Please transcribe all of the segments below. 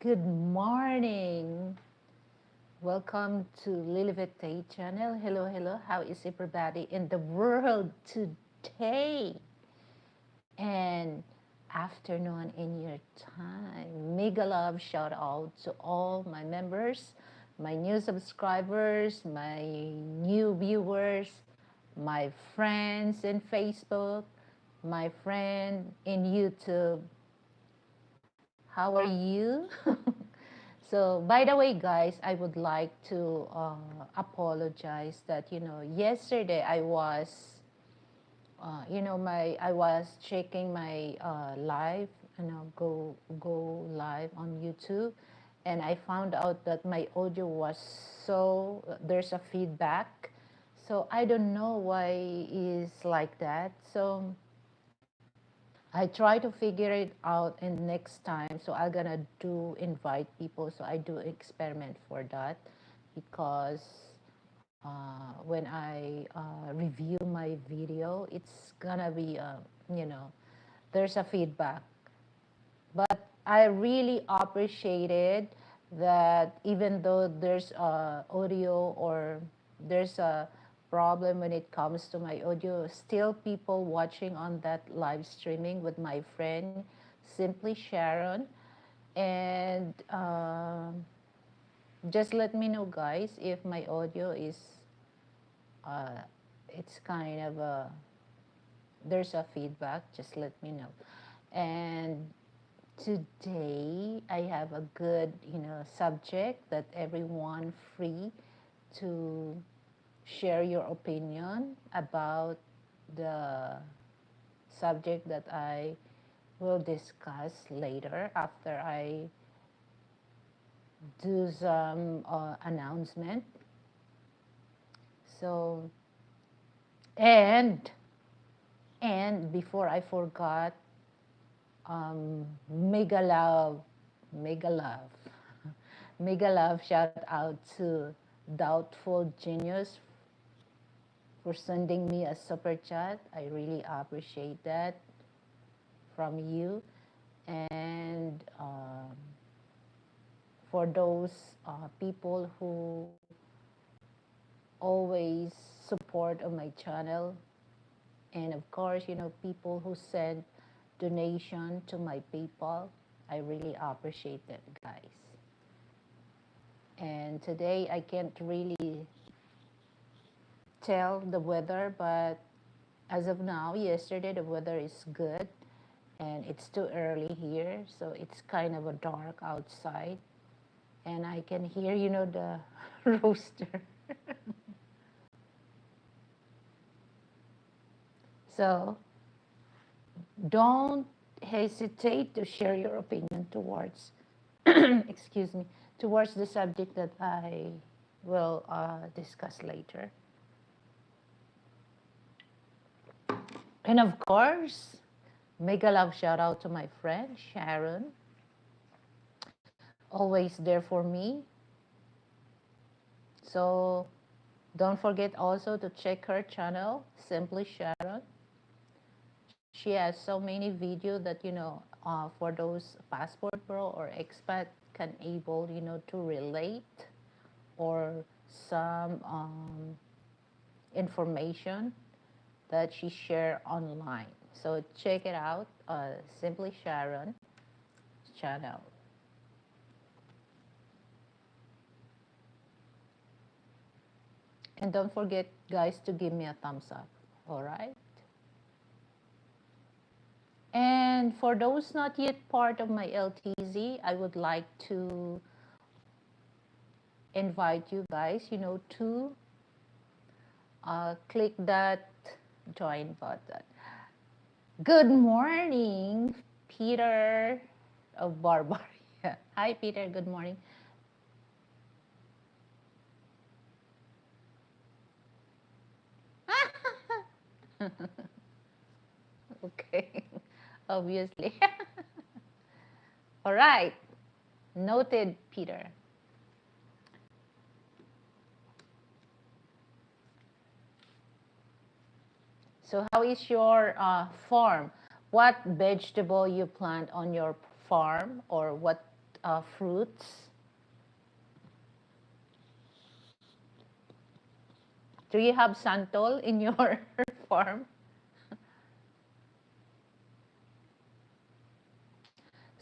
Good morning. Welcome to Liliveth Tate channel. Hello, hello. How is everybody in the world today? And afternoon in your time. Mega love shout out to all my members, my new subscribers, my new viewers, my friends in Facebook, my friend in YouTube. How are you? So, by the way, guys, I would like to apologize that yesterday I was, I was checking my live, go live on YouTube, and I found out that my audio was there's a feedback, so I don't know why is like that. So I try to figure it out in next time. So I'm gonna do invite people. So I do experiment for that because when I review my video, it's gonna be there's a feedback. But I really appreciated that even though there's audio or there's a problem when it comes to my audio, still people watching on that live streaming with my friend, Simply Sharon. And just let me know, guys, if my audio is, uh, it's kind of there's a feedback, just let me know. And today I have a good, subject that everyone free to share your opinion about the subject that I will discuss later after I do some announcement. So, and before I forgot, mega love, mega love, mega love shout out to Doubtful Genius for sending me a super chat. I really appreciate that from you. And for those people who always support on my channel, and of course, people who send donation to my PayPal, I really appreciate that, guys. And today I can't really tell the weather, but as of now, yesterday the weather is good, and it's too early here, so it's kind of a dark outside, and I can hear, the rooster. So don't hesitate to share your opinion towards, excuse me, towards the subject that I will discuss later. And of course, mega love shout out to my friend Sharon, always there for me. So don't forget also to check her channel, Simply Sharon. She has so many videos that, for those passport pro or expat can able, to relate or some information that she share online. So check it out, Simply Sharon channel. And don't forget, guys, to give me a thumbs up. All right. And for those not yet part of my LTZ, I would like to invite you guys, to click that join button. Good morning, Peter of Barbaria. Hi, Peter. Good morning. Okay, obviously. All right, noted, Peter. So how is your farm? What vegetable you plant on your farm, or what fruits. Do you have santol in your farm?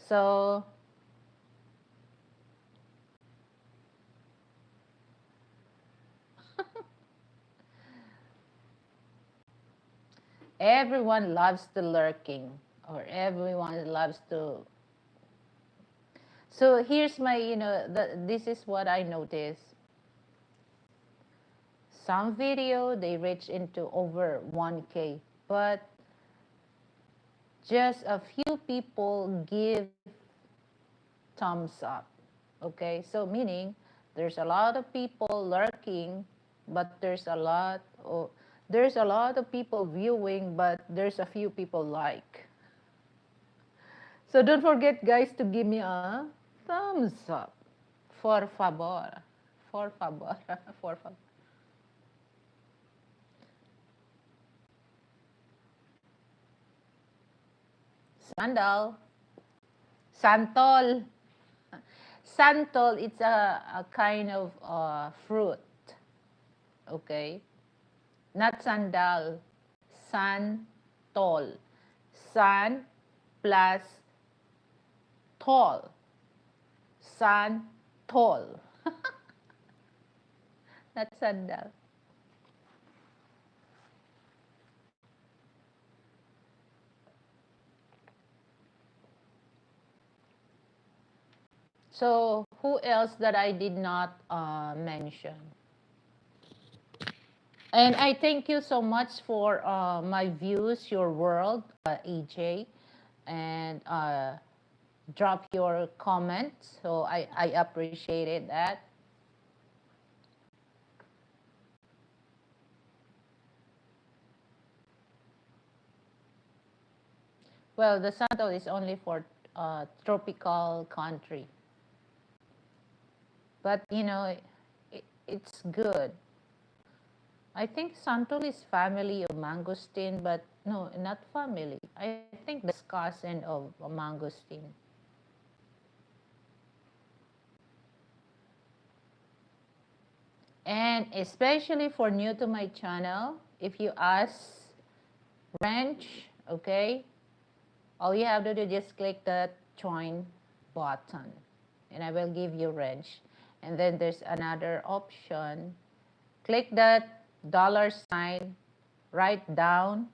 So everyone loves the lurking, or everyone loves to. So here's my, this is what I noticed. Some video they reach into over 1K, but just a few people give thumbs up. Okay, so meaning there's a lot of people lurking, but there's a lot of people viewing, but there's a few people like. So don't forget, guys, to give me a thumbs up. Por favor. Por favor. Por favor. Sandal. Santol. Santol, it's a kind of fruit. Okay? Not sandal. Santol. San plus tall. Santol. Not sandal. So who else that I did not mention? And I thank you so much for my views, your world, AJ, and drop your comments. So I appreciated that. Well, the sandal is only for tropical country, but it's good. I think santol is family of mangosteen, but no, not family. I think that's cousin of mangosteen. And especially for new to my channel, if you ask wrench, okay, all you have to do is just click that join button and I will give you wrench. And then there's another option. Click that dollar sign right down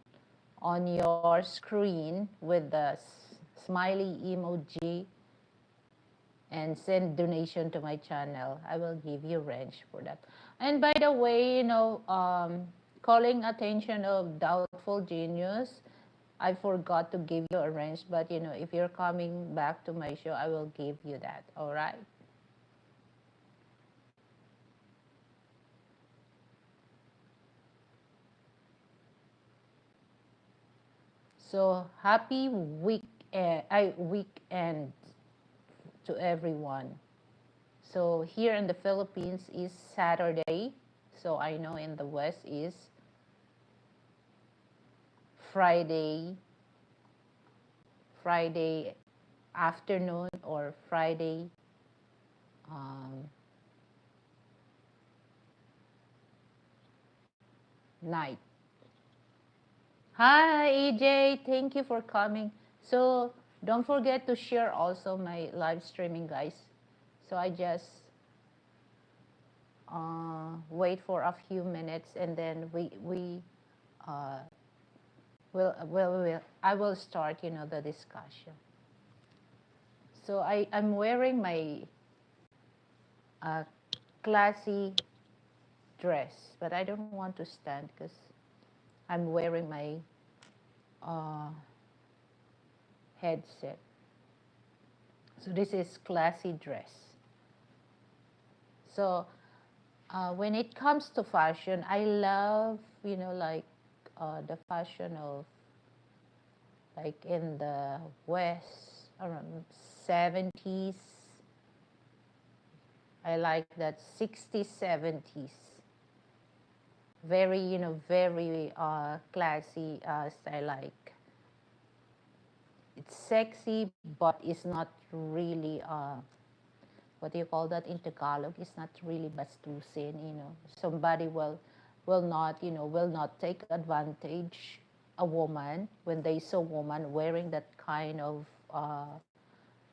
on your screen with the smiley emoji and send donation to my channel. I will give you wrench for that. And by the way, calling attention of doubtful genius, I forgot to give you a wrench, but if you're coming back to my show, I will give you that. All right. So happy weekend to everyone. So here in the Philippines is Saturday. So I know in the West is Friday afternoon or Friday night. Hi EJ, thank you for coming. So don't forget to share also my live streaming, guys. So I just wait for a few minutes and then we uh, I will start the discussion. So I'm wearing my classy dress, but I don't want to stand because I'm wearing my headset. So this is classy dress. So when it comes to fashion, I love like the fashion of like in the West around 70s. I like that 60s, 70s. Very, very classy style. Like it's sexy, but it's not really what do you call that in Tagalog? It's not really bastusin, somebody will not, will not take advantage a woman when they saw a woman wearing that kind of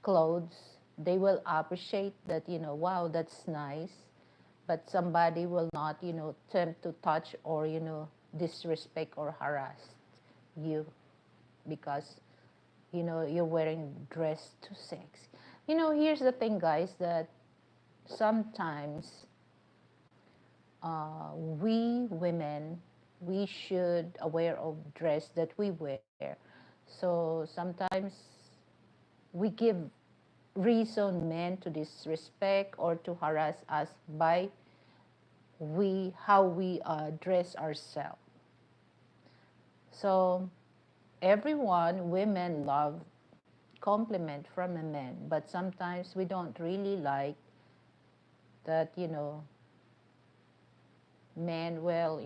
clothes. They will appreciate that, wow, that's nice. But somebody will not, attempt to touch or, disrespect or harass you because, you're wearing dress too sexy. Here's the thing, guys, that sometimes we women, we should aware of dress that we wear. So sometimes we give reason men to disrespect or to harass us by how we dress ourselves. So everyone, women love compliment from a man, but sometimes we don't really like that, men will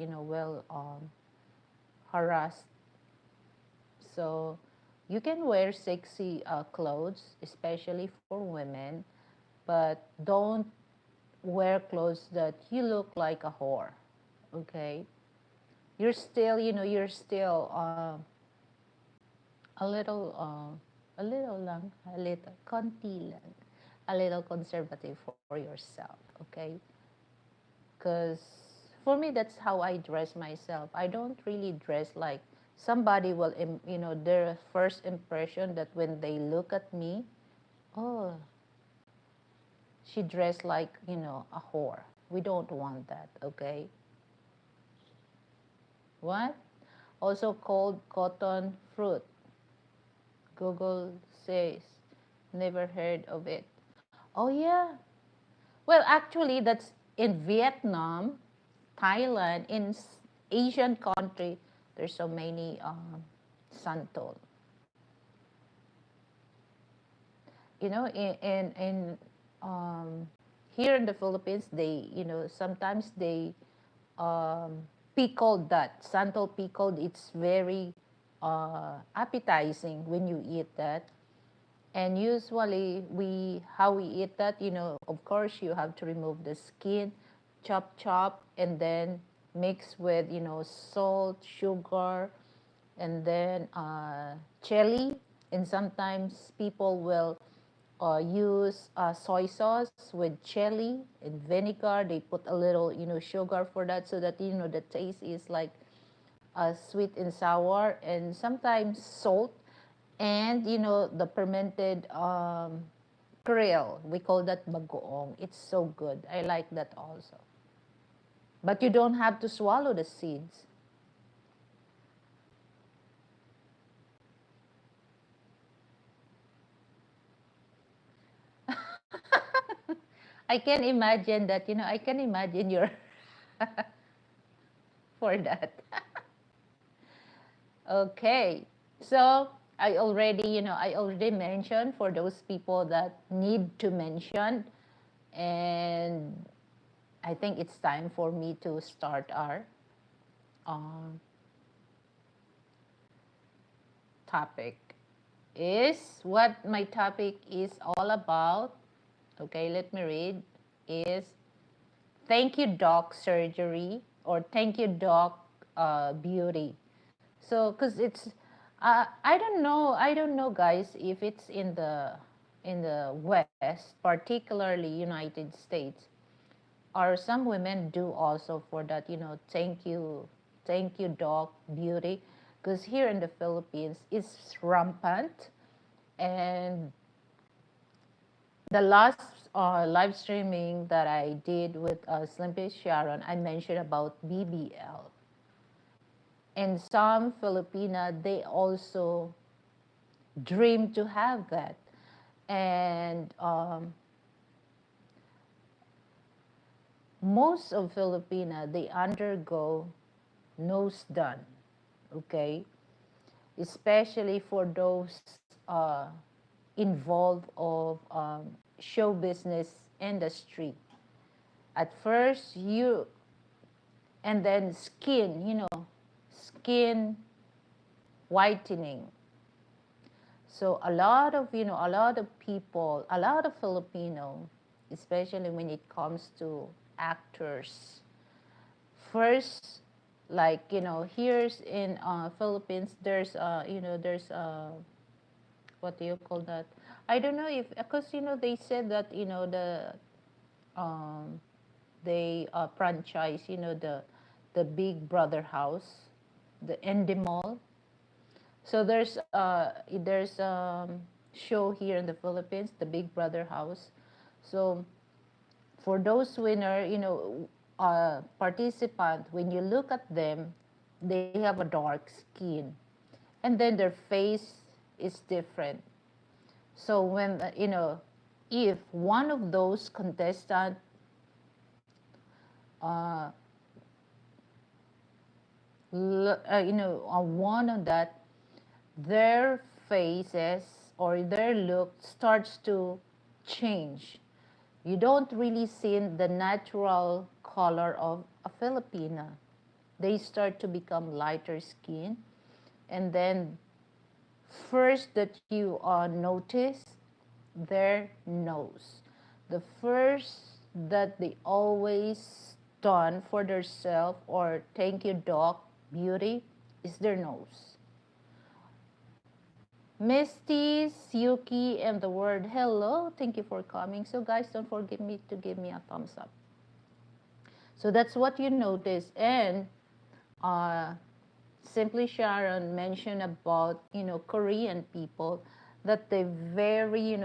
harass. So you can wear sexy clothes, especially for women, but don't wear clothes that you look like a whore. Okay, you're still, you're still a little, konti lang, a little conservative for yourself. Okay, because for me that's how I dress myself. I don't really dress like somebody will, their first impression that when they look at me, oh, she dressed like, a whore. We don't want that, okay? What? Also called cotton fruit. Google says, never heard of it. Oh, yeah. Well, actually, that's in Vietnam, Thailand, in Asian country, there's so many santol. In um, here in the Philippines, they, sometimes they um, pickled that santol pickled. It's very appetizing when you eat that. And usually we how we eat that, of course you have to remove the skin, chop, and then mix with, salt, sugar, and then chili. And sometimes people will use soy sauce with chili and vinegar. They put a little, sugar for that, so that, the taste is like sweet and sour, and sometimes salt, and, the fermented krill. We call that bagoong. It's so good. I like that also. But you don't have to swallow the seeds. I can imagine that, I can imagine your for that. Okay. So I already mentioned for those people that need to mention, and I think it's time for me to start our um, topic. Is what my topic is all about. Okay, let me read. Is thank you doc surgery or thank you doc beauty. So, because it's, I don't know, guys, if it's in the West, particularly United States, or some women do also for that, thank you, doc, beauty, because here in the Philippines, it's rampant, and the last live streaming that I did with Slimpy Sharon, I mentioned about BBL. And some Filipina, they also dream to have that. And most of Filipina, they undergo nose done, okay? Especially for those uh, involved of show business industry. At first, and then skin, skin whitening. So a lot of, a lot of people, a lot of Filipino, especially when it comes to actors. First, like, here's in Philippines, there's there's what do you call that? I don't know if, because they said that um, they franchise the Big Brother house, the Indie Mall. So there's show here in the Philippines, the Big Brother house. So for those winner, participant, when you look at them, they have a dark skin, and then their face is different. So when if one of those contestant uh, one of that, their faces or their look starts to change. You don't really see the natural color of a Filipina. They start to become lighter skin, and then first that you notice their nose. The first that they always done for themselves or thank you doc beauty is their nose. Misty, Yuki, and the word hello. Thank you for coming. So guys, don't forget me to give me a thumbs up. So that's what you notice. And uh, Simply Sharon mentioned about Korean people, that they're very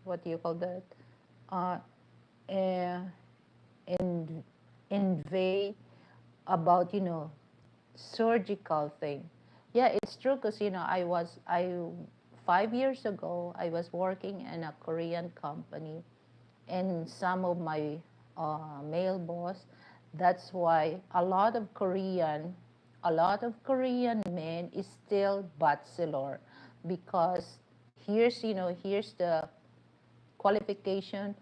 what do you call that, uh, uh, in invade about surgical thing. Yeah, it's true, because I 5 years ago I was working in a Korean company, and some of my male boss, that's why a lot of Korean men is still bachelor, because here's the qualification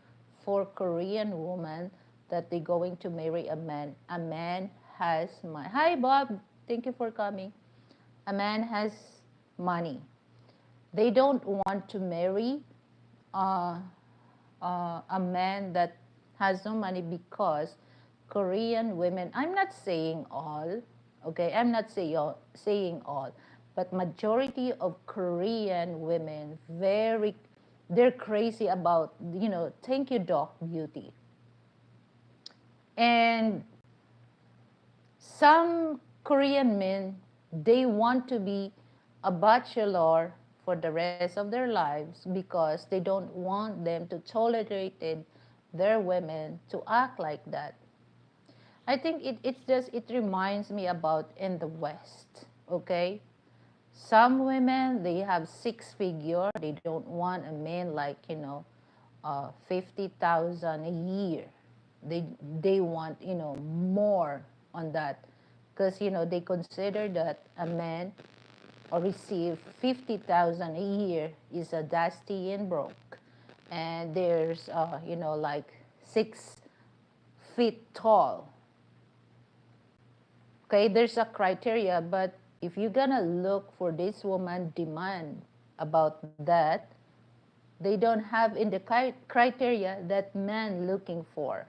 for Korean woman, that they're going to marry a man. A man has money. Hi Bob, thank you for coming. A man has money. They don't want to marry uh, a man that has no money, because Korean women, I'm not saying all, okay, I'm not saying all, but majority of Korean women, they're crazy about, thank you doc beauty. And some Korean men, they want to be a bachelor for the rest of their lives, because they don't want them to tolerate their women to act like that. I think it reminds me about in the West, okay? Some women, they have six figure, they don't want a man like, 50,000 a year. They they want, more on that, because they consider that a man or receive 50,000 a year is a dusty and broke. And there's like 6 feet tall. Okay, there's a criteria, but if you're gonna look for this woman demand about that, they don't have in the criteria that man looking for.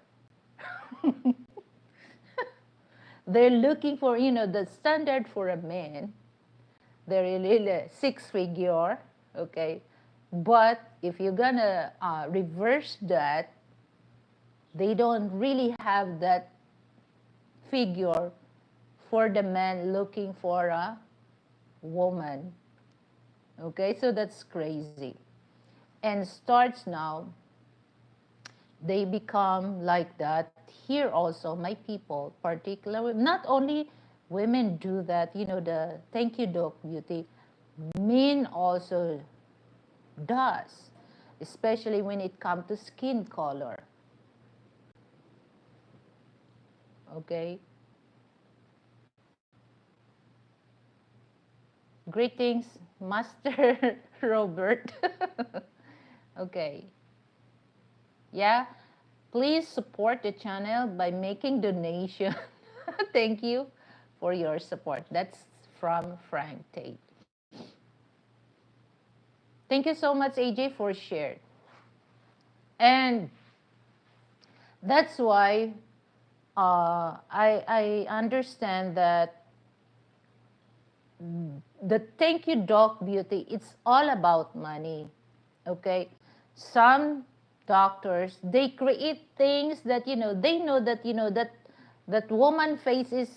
They're looking for, the standard for a man. They're really 6 figure, okay? But if you're gonna reverse that, they don't really have that figure for the man looking for a woman. Okay, so that's crazy. And starts now, they become like that. Here also, my people, particularly, not only women do that, the thank you, Doc Beauty, men also does, especially when it comes to skin color. Okay? Greetings, Master Robert. Okay. Yeah, please support the channel by making donation. Thank you for your support. That's from Frank Tate. Thank you so much, AJ, for sharing. And that's why I understand that the Thank You Doc Beauty, it's all about money. Okay, some doctors, they create things that they know that that woman face is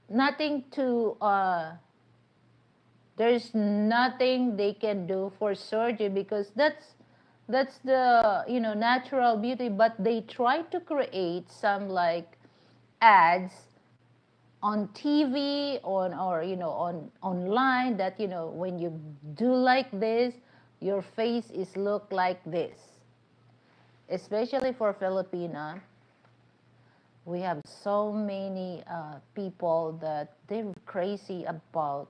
nothing to there's nothing they can do for surgery, because that's the natural beauty, but they try to create some like ads on TV, on or on online, that when you do like this, your face is look like this. Especially for Filipina, we have so many people that they're crazy about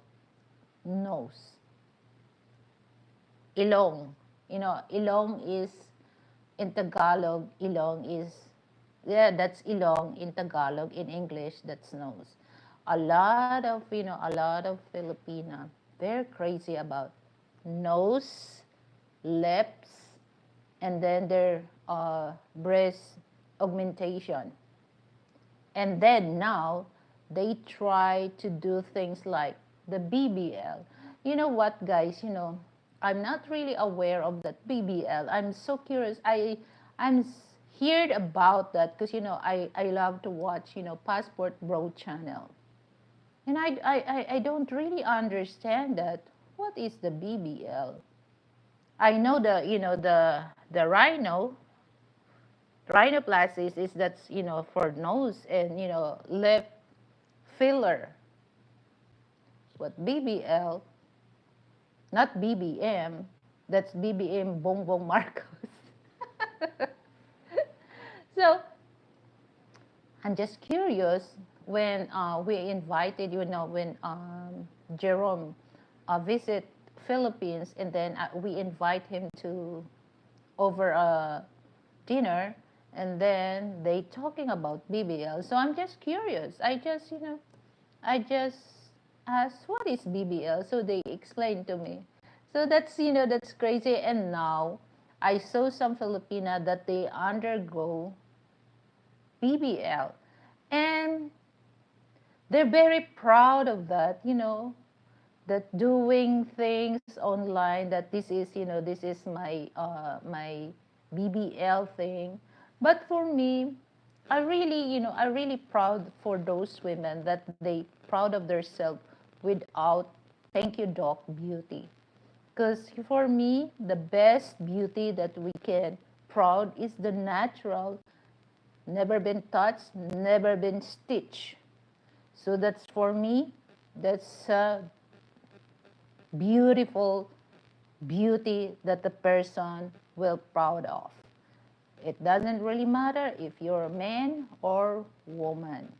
nose. Ilong. Ilong is, in Tagalog, ilong is, yeah, that's ilong in Tagalog. In English, that's nose. A lot of Filipina, they're crazy about nose, lips, and then their breast augmentation. And then now they try to do things like the BBL. You know what, guys? I'm not really aware of that BBL. I'm so curious. I'm heard about that because I love to watch Passport Bro channel, and I don't really understand that. What is the BBL? I know the rhinoplasty is that's for nose and lip filler. But BBL, not BBM, that's BBM Bongbong Marcos. So I'm just curious, when we invited, when Jerome visit Philippines, and then we invite him to over a dinner, and then they talking about BBL. So I'm just curious. I just asked, what is BBL? So they explained to me. So that's crazy. And now I saw some Filipina that they undergo BBL, and they're very proud of that. That doing things online, that this is my BBL thing. But for me, I really proud for those women that they proud of themselves without Thank You Doc Beauty. Because for me, the best beauty that we can proud is the natural, never been touched, never been stitched. So that's for me, that's beautiful beauty that the person will proud of. It doesn't really matter if you're a man or woman.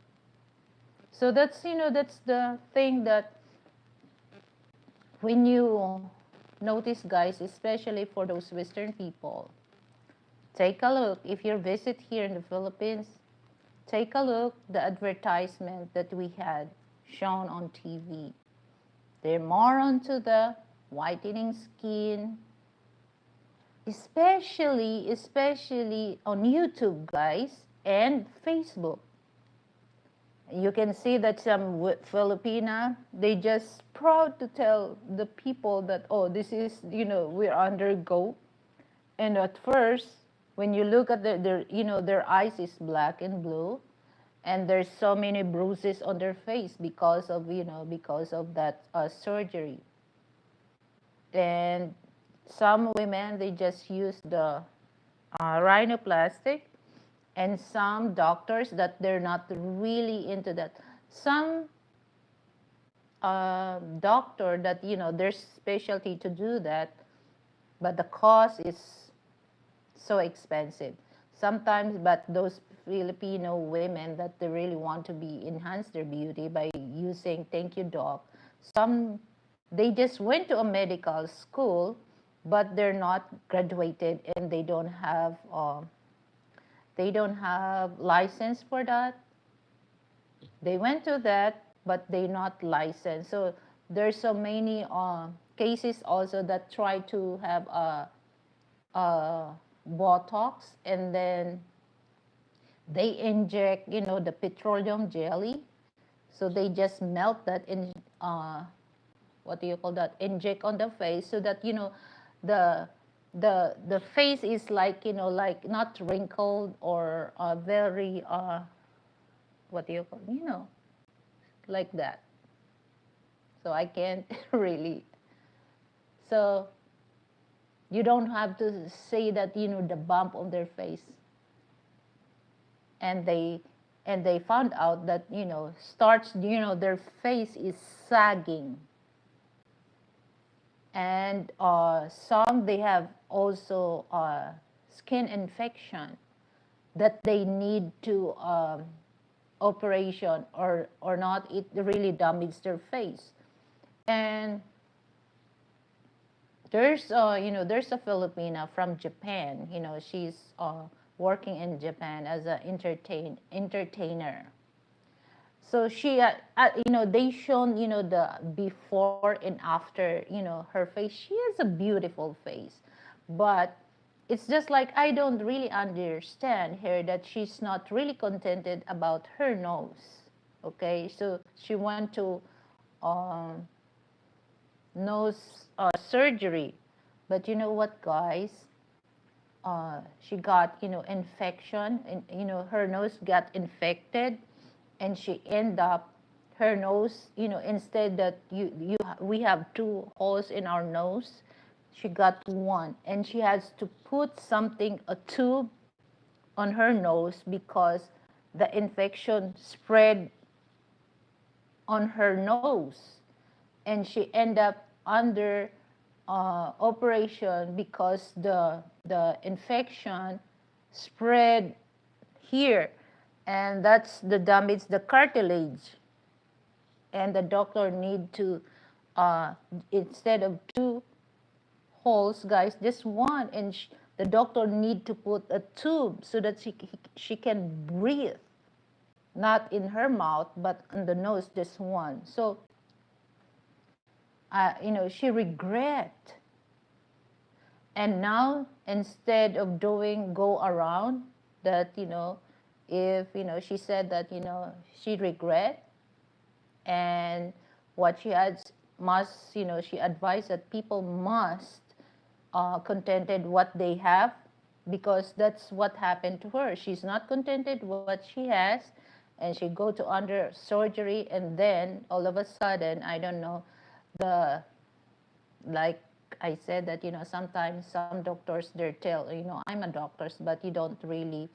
So that's the thing, that when you notice, guys, especially for those Western people, take a look. If you visit here in the Philippines, take a look the advertisement that we had shown on TV. They're more onto the whitening skin, especially on YouTube, guys, and Facebook. You can see that some Filipina, they just proud to tell the people that, oh, this is, we're undergo. And at first, when you look at their eyes is black and blue, and there's so many bruises on their face because of that surgery. And some women, they just use the rhinoplastic, and some doctors that they're not really into that. Some doctor that there's specialty to do that, but the cost is so expensive sometimes. But those Filipino women that they really want to be enhance their beauty by using Thank You Doc, some they just went to a medical school, but they're not graduated, and they don't have license for that. They went to that, but they're not licensed. So there's so many cases also that try to have a Botox, and then they inject, the petroleum jelly. So they just melt that in, what do you call that? Inject on the face so that, the the face is like, like not wrinkled or very, what do you call, like that. So I can't really. So you don't have to say that, the bump on their face. And they found out that, starts, their face is sagging. And some, they have also skin infection that they need to operation, or not, it really damages their face. And there's there's a Filipina from Japan. She's working in Japan as an entertainer. So she, they shown, the before and after, her face. She has a beautiful face, but it's just like I don't really understand her that she's not really contented about her nose. Okay, so she went to um, nose surgery, but you know what, guys? She got, infection, and her nose got infected, and she end up, her nose, instead that we have two holes in our nose, she got one, and she has to put something, a tube, on her nose because the infection spread on her nose, and she end up under operation because the infection spread here, and that's the damage the cartilage, and the doctor need to, instead of two holes, guys, just one, and the doctor need to put a tube so that she can breathe, not in her mouth but on the nose, just one. So she regret. And now, instead of doing go around, that, if, she said that, she regret, and what she has must, she advised that people must contented what they have, because that's what happened to her. She's not contented what she has, and she go to under surgery, and then all of a sudden, I don't know, the, like I said, that, sometimes some doctors, they tell, I'm a doctor, but you don't really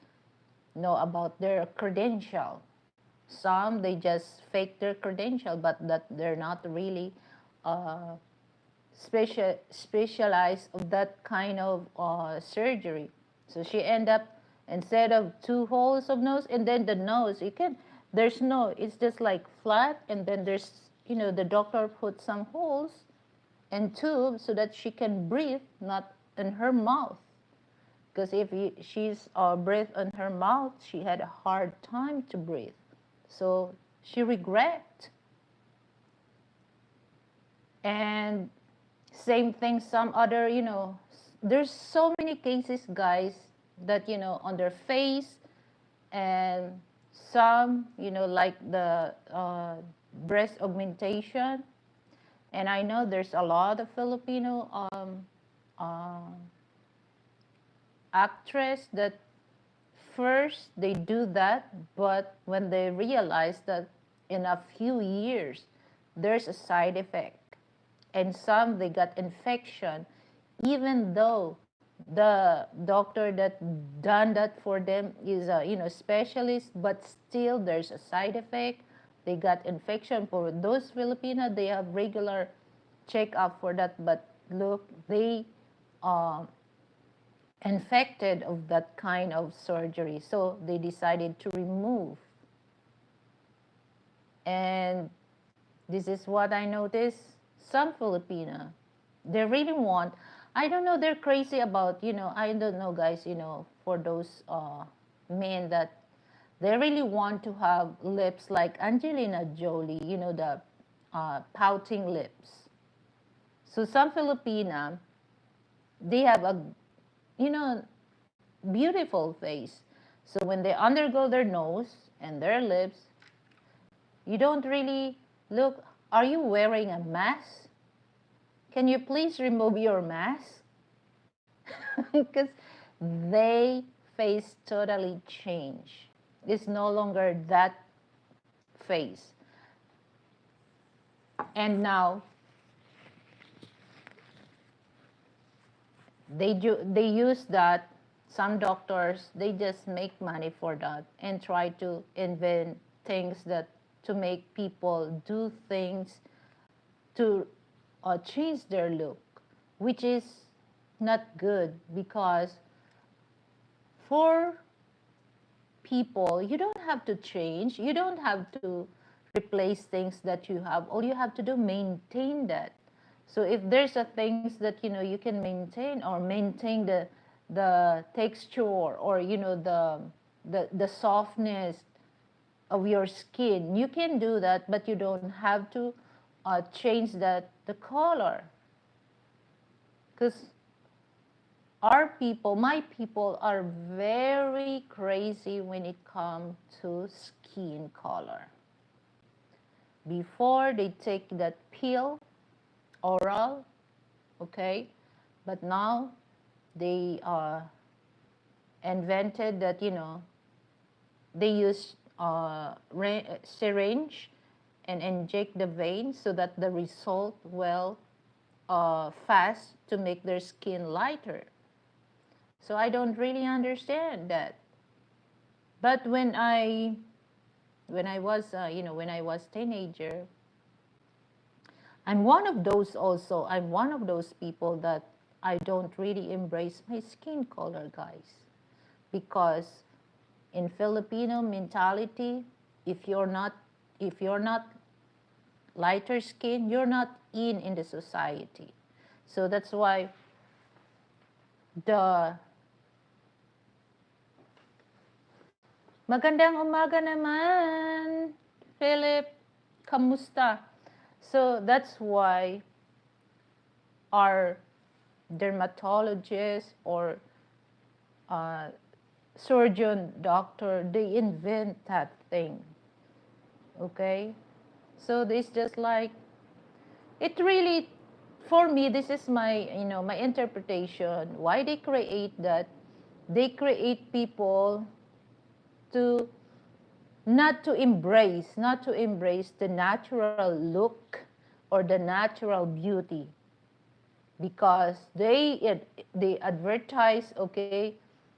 know about their credential. Some, they just fake their credential, but that they're not really uh, specialized of that kind of surgery. So she end up, instead of two holes of nose, and then the nose, there's no, it's just like flat, and then there's, the doctor put some holes and tubes so that she can breathe, not in her mouth. Because if she's breathe in her mouth, she had a hard time to breathe. So she regret. And same thing, some other, there's so many cases, guys, that, on their face, and some, like the breast augmentation. And I know there's a lot of Filipino actress that first they do that, but when they realize that in a few years there's a side effect, and some, they got infection, even though the doctor that done that for them is a, specialist, but still there's a side effect. They got infection. For those Filipino, they have regular checkup for that, but look, they infected of that kind of surgery, so they decided to remove. And this is what I noticed. Some Filipina, they really want, I don't know, they're crazy about, I don't know, guys, for those men that they really want to have lips like Angelina Jolie, the pouting lips. So some Filipina, they have a, you know, beautiful face. So when they undergo their nose and their lips, you don't really look, are you wearing a mask? Can you please remove your mask? Because they face totally change. It's no longer that face. And now they use that. Some doctors, they just make money for that and try to invent things that to make people do things to change their look, which is not good, because for people, you don't have to change, you don't have to replace things that you have. All you have to do, maintain that. So if there's a things that you can maintain, or maintain the texture, or the softness of your skin, you can do that, but you don't have to change the color. Because my people are very crazy when it comes to skin color. Before, they take that pill, oral, okay, but now they invented that they use syringe and inject the vein, so that the result will fast to make their skin lighter. So I don't really understand that. But when I was when I was teenager, I'm one of those also. I'm one of those people that I don't really embrace my skin color, guys, because in Filipino mentality, if you're not lighter skin, you're not in the society. So that's why the magandang umaga naman, Philip. Kamusta? So that's why our dermatologist or surgeon, doctor, they invent that thing. Okay? So this just like, it really, for me, this is my, my interpretation. Why they create that? They create people to not to embrace the natural look or the natural beauty, because they advertise, okay,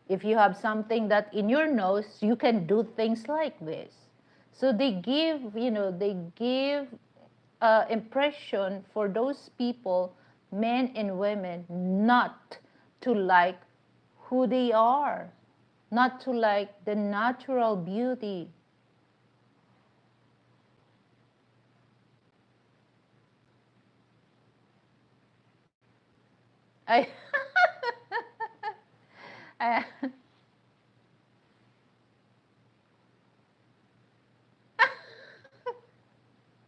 if you have something that in your nose, you can do things like this. So they give impression for those people, men and women, not to like who they are, not to like the natural beauty. I, I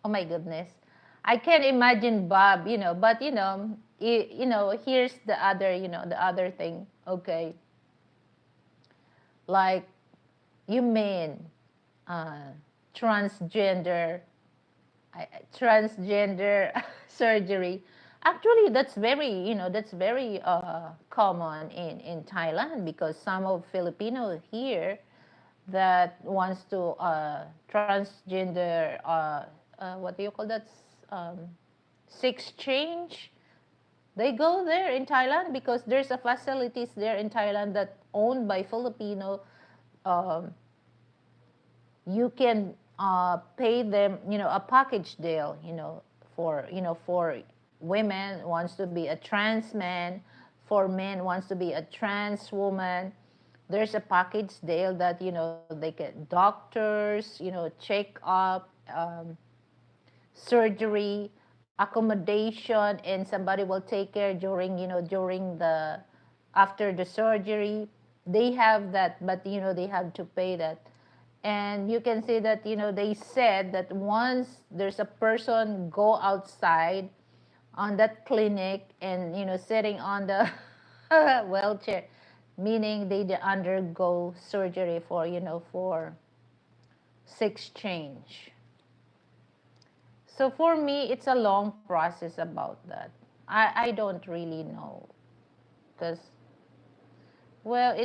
oh my goodness, I can't imagine Bob, but here's the other thing, okay, like, you mean uh, transgender transgender surgery. Actually, that's very common in Thailand, because some of Filipino here that wants to transgender what do you call that, um, sex change. They go there in Thailand because there's a facilities there in Thailand that owned by Filipino. um, you can pay them, a package deal, for women wants to be a trans man, for men wants to be a trans woman. There's a package deal that, they get doctors, check up, surgery, accommodation, and somebody will take care during the after the surgery. They have that, but they have to pay that. And you can see that they said that once there's a person go outside on that clinic and sitting on the wheelchair, meaning they undergo surgery for, for sex change. So for me, it's a long process about that. I don't really know because, well,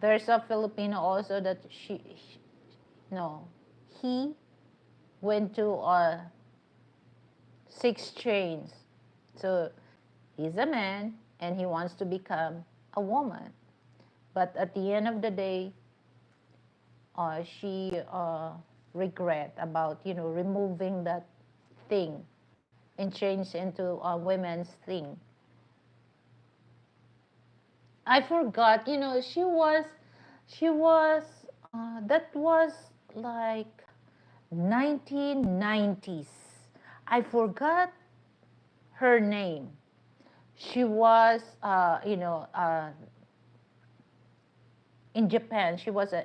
there's a Filipino also that no, he went to sex change. So he's a man and he wants to become a woman. But at the end of the day, she regret about removing that thing and change into a women's thing. I forgot, she was that was like 1990s. I forgot her name. She was, in Japan. She was an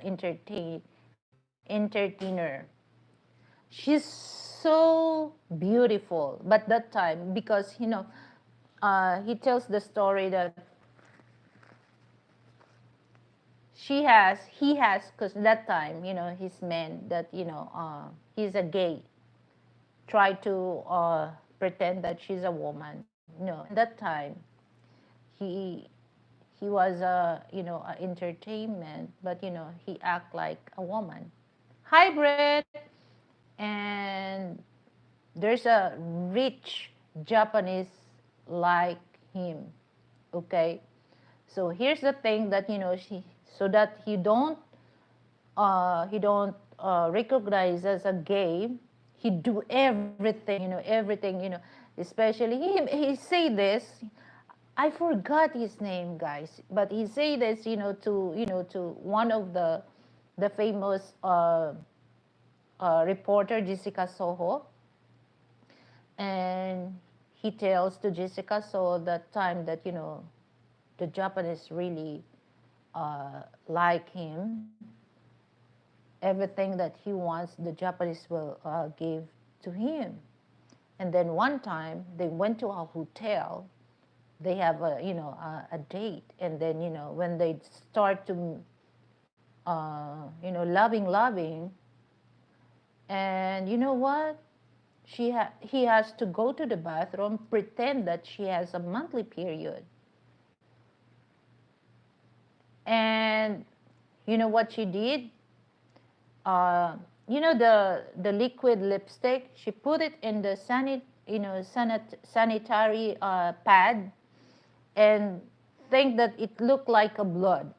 entertainer. She's so beautiful. But that time, because he tells the story that he has, because that time, his man that he's a gay, try to pretend that she's a woman. No, and that time, he he was a entertainment, but he act like a woman. Hybrid, and there's a rich Japanese like him. Okay, so here's the thing that so that he don't recognize as a gay. He do everything, especially he say this. I forgot his name, guys, but he say this, to one of the famous reporter, Jessica Soho, and he tells to Jessica Soho that time that the Japanese really like him. Everything that he wants, the Japanese will give to him. And then one time they went to a hotel. They have a date, and then when they start to loving, and you know what, he has to go to the bathroom, pretend that she has a monthly period, and you know what she did? The liquid lipstick. She put it in the sanitary pad, and think that it looked like a blood,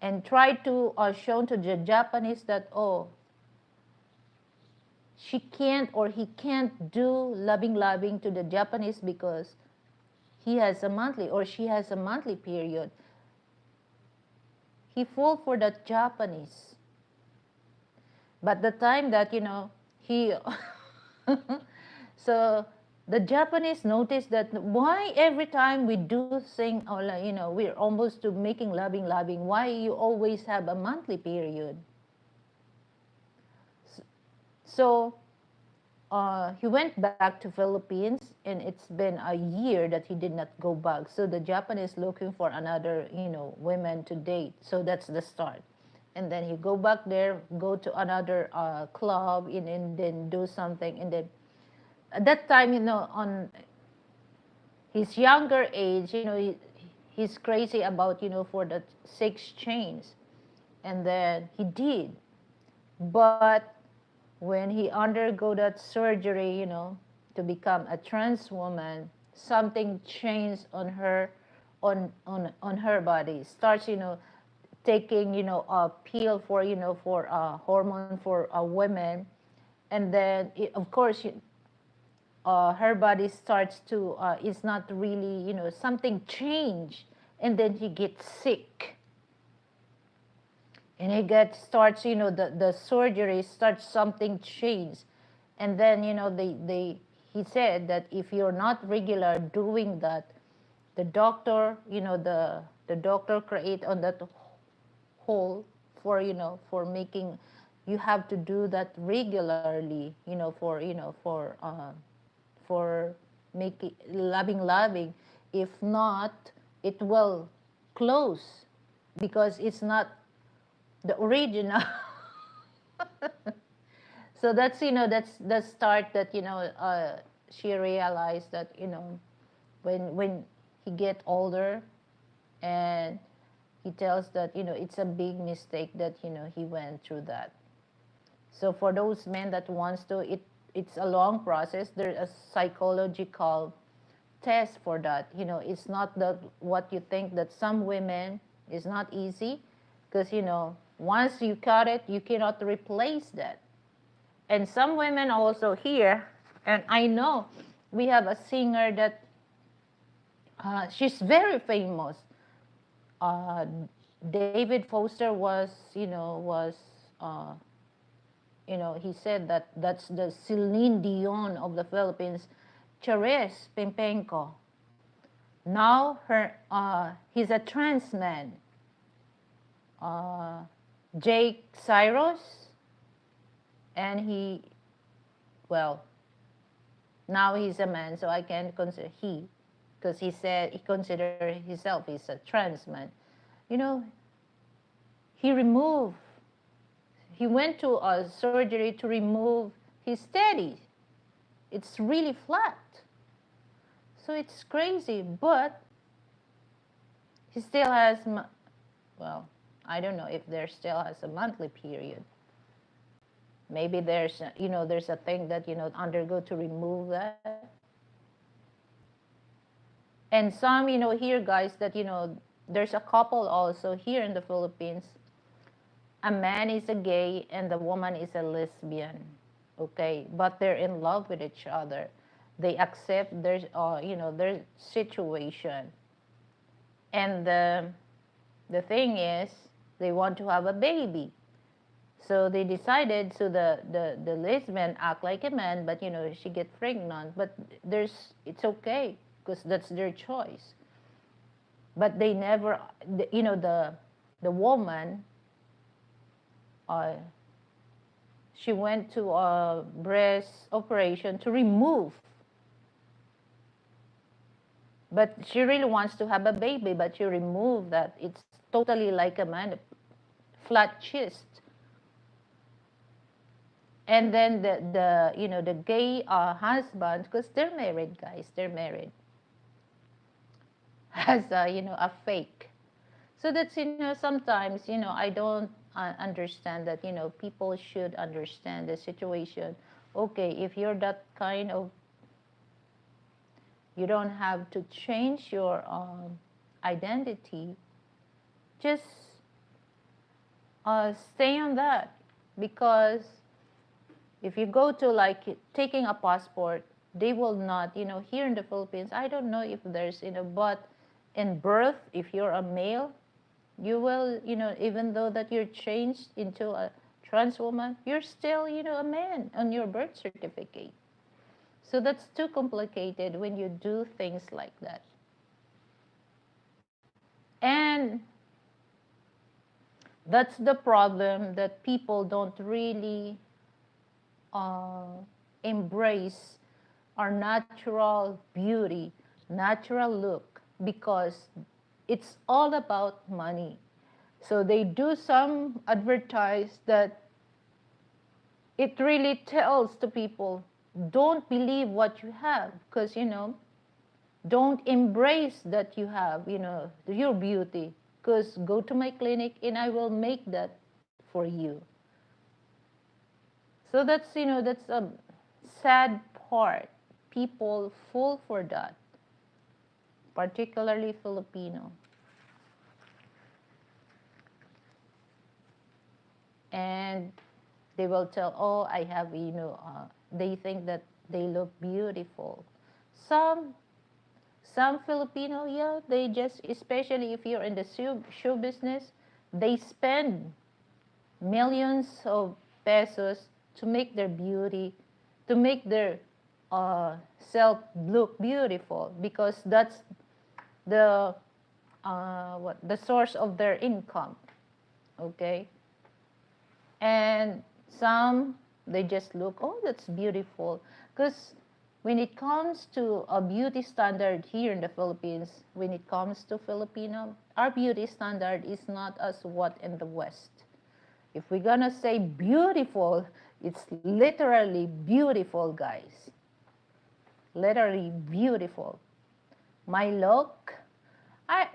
and try to show to the Japanese that, oh, she can't or he can't do loving to the Japanese because he has a monthly or she has a monthly period. He fall for the Japanese. But the time that he so the Japanese noticed that why every time we do thing, or we're almost to making loving, why you always have a monthly period? So he went back to Philippines, and it's been a year that he did not go back. So the Japanese looking for another, women to date. So that's the start. And then he go back there, go to another club, and then do something. And then at that time, on his younger age, he's crazy about, for the sex change. And then he did. But when he undergo that surgery, to become a trans woman, something changed on her, on her body. Starts, taking, a pill for, for hormone for women, and then of course, her body starts to, is not really, something changed, and then he gets sick. And starts, the surgery starts, something change. And then, he said that if you're not regular doing that, the doctor, the doctor create on that hole for, for making, you have to do that regularly, for making loving. If not, it will close because it's not the original. So that's, that's the start that, she realized that, when he get older, and he tells that, it's a big mistake that, he went through that. So for those men that wants to, it's a long process. There's a psychological test for that. It's not that what you think, that some women is not easy, because, once you cut it, you cannot replace that. And some women also here, and I know we have a singer that she's very famous. Uh, David Foster was, uh, he said that that's the Celine Dion of the Philippines, Charis Pimpenko. Now he's a trans man. Uh, Jake Cyrus, and well, now he's a man, so I can consider he, because he said he considered himself he's a trans man. He removed, he went to a surgery to remove his teddy. It's really flat. So it's crazy, but he still has, well, I don't know if there still has a monthly period. Maybe there's a thing that, undergo to remove that. And some, here, guys, that, there's a couple also here in the Philippines. A man is a gay and the woman is a lesbian, okay? But they're in love with each other. They accept their, their situation. And the thing is, they want to have a baby. So they decided, so the lesbian act like a man, but, she get pregnant. But it's okay, because that's their choice. But they never, the woman, she went to a breast operation to remove. But she really wants to have a baby, but she removed that. It's totally like a man, flat chest. And then the gay husband, because they're married, guys, they're married, has a fake. So that's, sometimes, I don't understand that, people should understand the situation. Okay, if you're that kind of, you don't have to change your identity. Just stay on that, because if you go to like taking a passport, they will not, here in the Philippines, I don't know if there's, but in birth, if you're a male, you will, even though that you're changed into a trans woman, you're still, a man on your birth certificate. So that's too complicated when you do things like that. And that's the problem, that people don't really embrace our natural beauty, natural look, because it's all about money. So they do some advertise that it really tells to people, don't believe what you have, because, don't embrace that you have, your beauty, because go to my clinic and I will make that for you. So that's, that's a sad part. People fall for that, particularly Filipino. And they will tell, oh, I have, they think that they look beautiful. Some Filipino, yeah, they just, especially if you're in the show business, they spend millions of pesos to make their beauty, to make their self look beautiful, because that's the the source of their income, okay? And some, they just look, oh, that's beautiful, because when it comes to a beauty standard here in the Philippines, when it comes to Filipino, our beauty standard is not as what in the West. If we're gonna say beautiful, it's literally beautiful, guys. Literally beautiful. My look,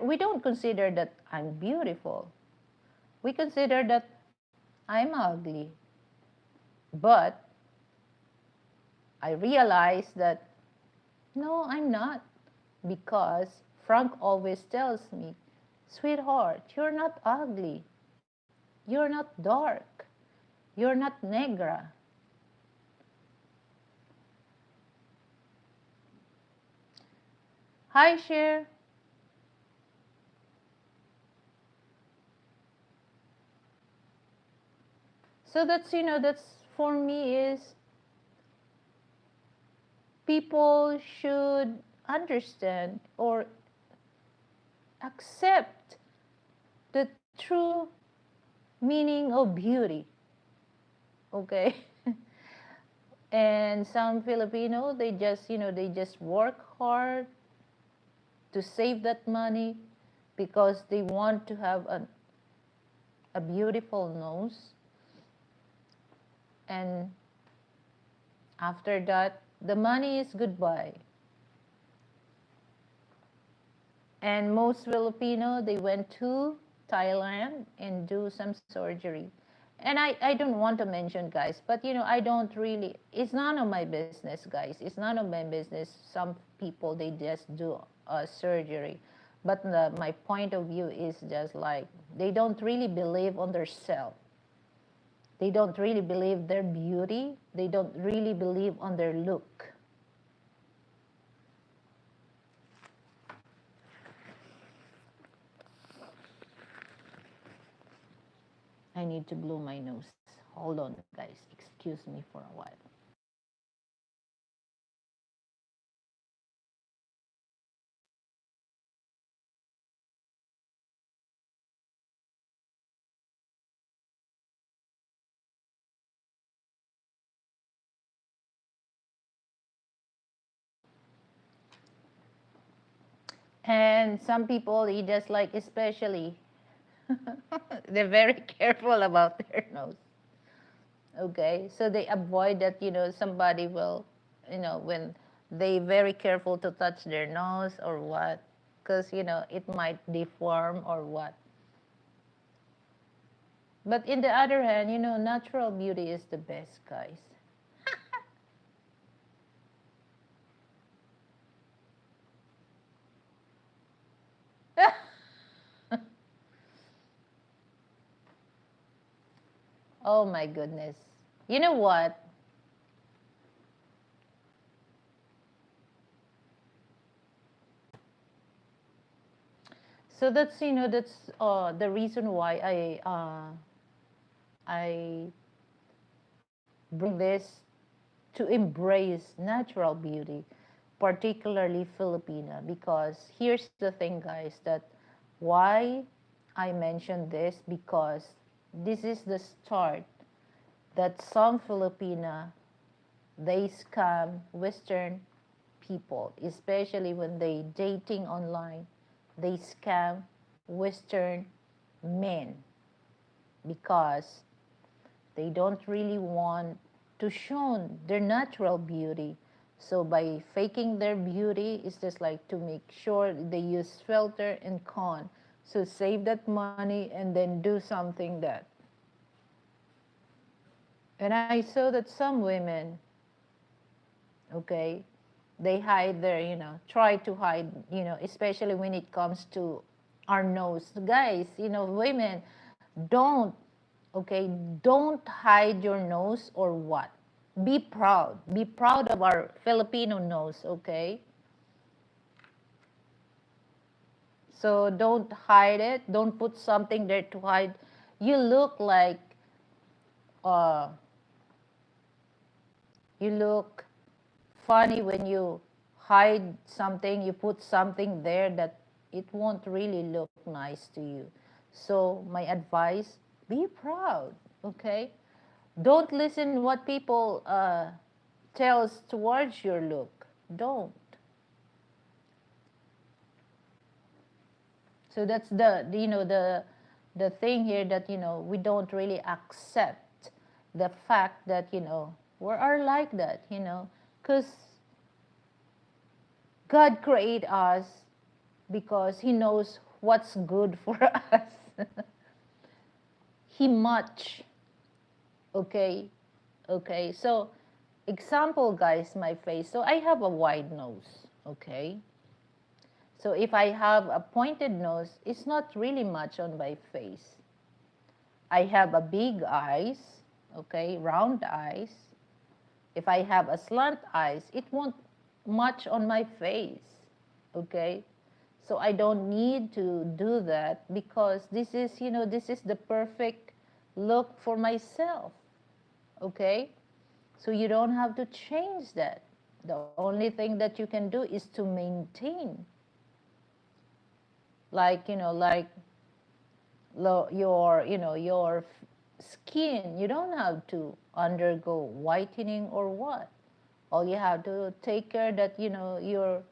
we don't consider that I'm beautiful. We consider that I'm ugly. But I realized that no, I'm not. Because Frank always tells me, sweetheart, you're not ugly. You're not dark. You're not negra. Hi, Cher. So that's for me is people should understand or accept the true meaning of beauty. Okay? And some Filipino, they just work hard to save that money because they want to have a beautiful nose. And after that, the money is goodbye. And most Filipino, they went to Thailand and do some surgery. And I don't want to mention, guys, but I don't really, it's none of my business, guys. It's none of my business. Some people, they just do a surgery. But my point of view is just like, they don't really believe on their self. They don't really believe their beauty. They don't really believe on their look. I need to blow my nose. Hold on, guys. Excuse me for a while. And some people, they just like, especially, they're very careful about their nose. Okay, so they avoid that. Somebody will, when they very careful to touch their nose or what, because it might deform or what. But in the other hand, natural beauty is the best, guys. Oh my goodness. You know what? So that's the reason why I bring this to embrace natural beauty, particularly Filipina, because here's the thing, guys, that why I mentioned this, because this is the start that some Filipina, they scam Western people, especially when they dating online. They scam Western men because they don't really want to show their natural beauty. So by faking their beauty, it's just like to make sure they use filter and con. So save that money and then do something that. And I saw that some women, okay, they hide their, try to hide, especially when it comes to our nose. Guys, women, don't, okay, don't hide your nose or what. Be proud. Be proud of our Filipino nose, okay? So don't hide it. Don't put something there to hide. You look like, uh, you look funny when you hide something, you put something there that it won't really look nice to you. So my advice, be proud, okay? Don't listen what people tells towards your look. Don't. So that's the thing here, that we don't really accept the fact that we are like that, because God created us because He knows what's good for us. He much. Okay. Okay. So example, guys, my face. So I have a wide nose. Okay. So if I have a pointed nose, it's not really much on my face. I have a big eyes, okay, round eyes. If I have a slant eyes, it won't much on my face, okay? So I don't need to do that, because this is the perfect look for myself, okay? So you don't have to change that. The only thing that you can do is to maintain, like your skin. You don't have to undergo whitening or what. All you have to take care that your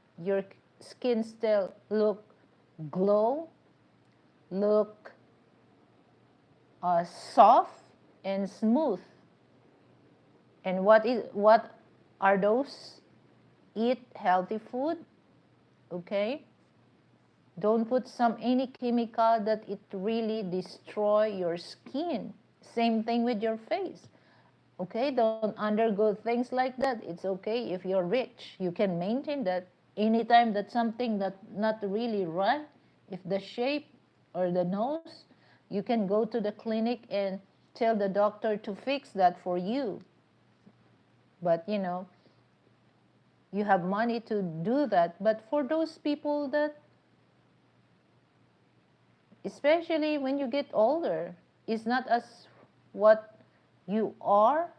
skin still look glow, look soft and smooth. And what are those? Eat healthy food, okay? Don't put any chemical that it really destroy your skin. Same thing with your face. Okay, don't undergo things like that. It's okay if you're rich. You can maintain that anytime that something that not really right. If the shape or the nose, you can go to the clinic and tell the doctor to fix that for you. But you have money to do that. But for those people that, especially when you get older, it's not as what you are,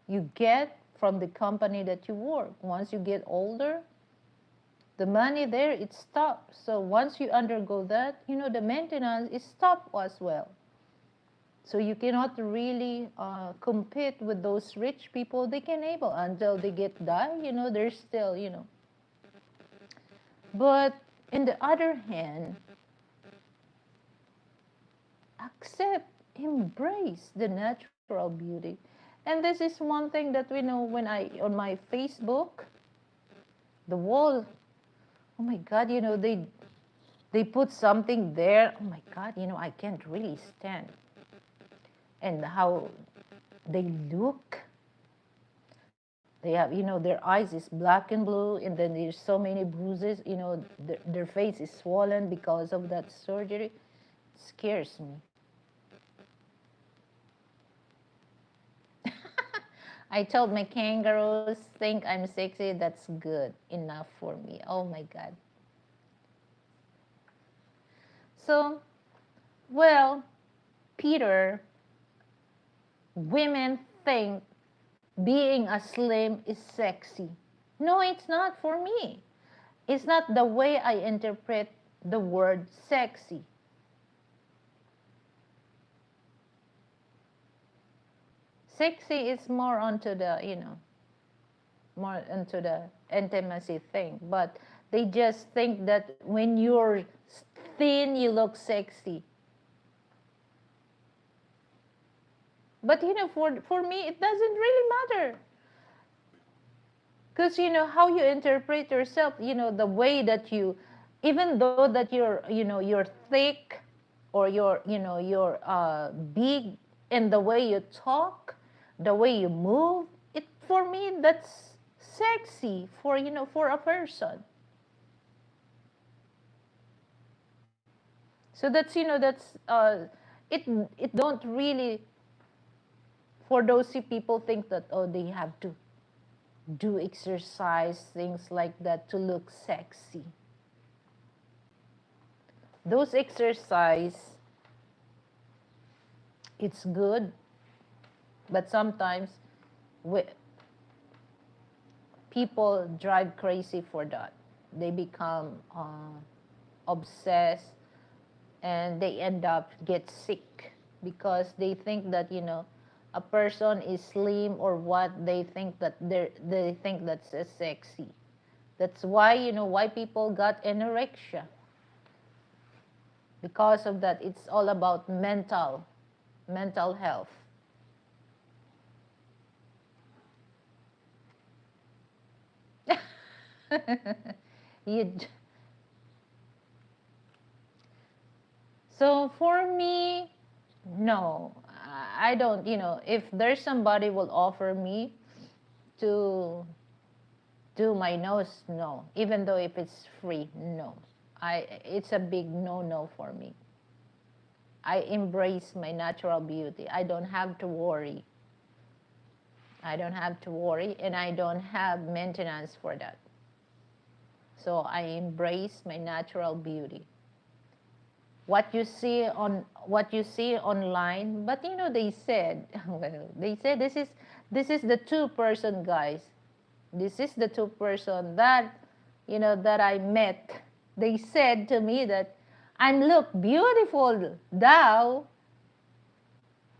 you get from the company that you work. Once you get older, the money there, it stops. So once you undergo that, the maintenance is stopped as well. So you cannot really compete with those rich people. They can able until they get die, they're still, But in the other hand, accept, embrace the natural beauty. And this is one thing that we know when on my Facebook, the wall, oh my God, they put something there. Oh my God, I can't really stand. And how they look. They have, their eyes is black and blue, and then there's so many bruises. Their face is swollen because of that surgery. It scares me. I told my kangaroos, think I'm sexy, that's good enough for me. Oh my God. So, well, Peter, women think being a slim is sexy. No, it's not for me. It's not the way I interpret the word sexy. Sexy is more onto the, more into the intimacy thing. But they just think that when you're thin, you look sexy. But for me, it doesn't really matter. Because how you interpret yourself, the way that you, even though that you're thick, or you're big, in the way you talk, the way you move, it, for me, that's sexy for a person. So it it don't really, for those people think that, oh, they have to do exercise, things like that, to look sexy. Those exercise, it's good, but sometimes we, people drive crazy for that. They become obsessed, and they end up get sick, because they think that a person is slim or what, they think that's sexy. That's why, why people got anorexia. Because of that, it's all about mental health. you, so for me, no, I don't, if there's somebody will offer me to do my nose, no. Even though if it's free, no. It's a big no-no for me. I embrace my natural beauty. I don't have to worry. I don't have to worry, and I don't have maintenance for that. So I embrace my natural beauty. What you see online, but they said, well, they said this is the two-person, guys. This is the two-person that that I met. They said to me that I'm look beautiful thou.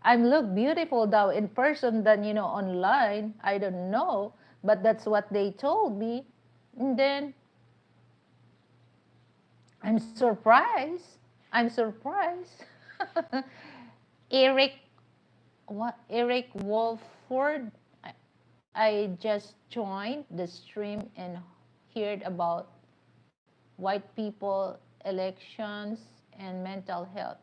I'm look beautiful thou in person than online. I don't know, but that's what they told me. And then I'm surprised. I'm surprised. Eric, what? Eric Wolford. I just joined the stream and heard about white people, elections, and mental health.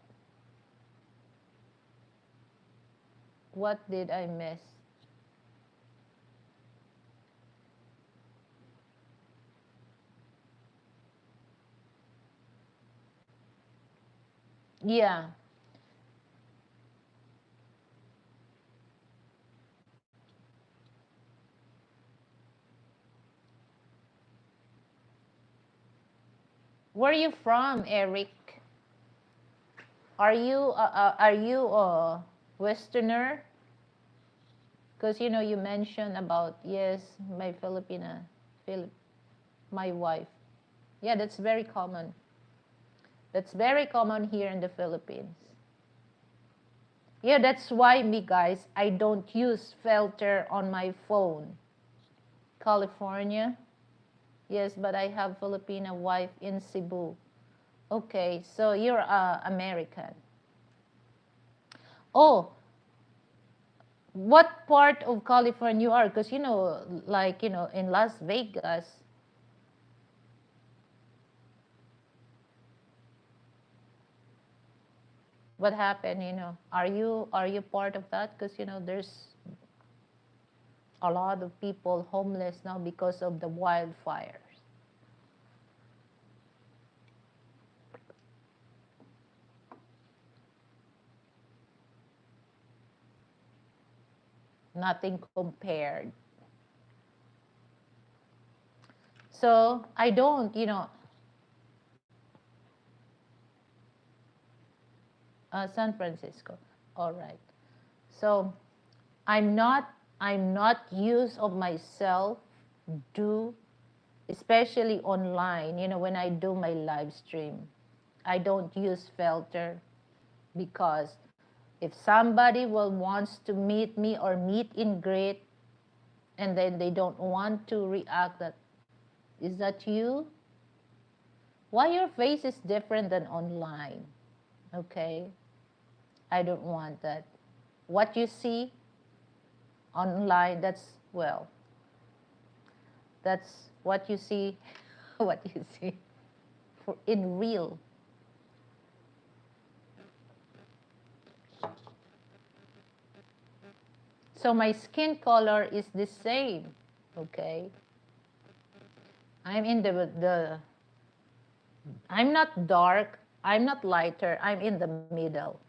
What did I miss? Yeah. Where are you from, Eric? Are you a Westerner? Because you mentioned about, yes, my Filipina, my wife. Yeah, that's very common. That's very common here in the Philippines. Yeah, that's why me, guys, I don't use filter on my phone. California. Yes, but I have Filipina wife in Cebu. Okay, so you're American. Oh, what part of California you are? Because like in Las Vegas. What happened? Are you part of that? Because there's a lot of people homeless now because of the wildfires. Nothing compared. So I don't, San Francisco. All right. So I'm not I'm not use of myself do, especially online, when I do my live stream. I don't use filter because if somebody will wants to meet me or meet in greet and then they don't want to react that, is that you? Why your face is different than online? Okay? I don't want that. What you see online, that's what you see, what you see in real. So my skin color is the same, okay? I'm in I'm not dark, I'm not lighter, I'm in the middle.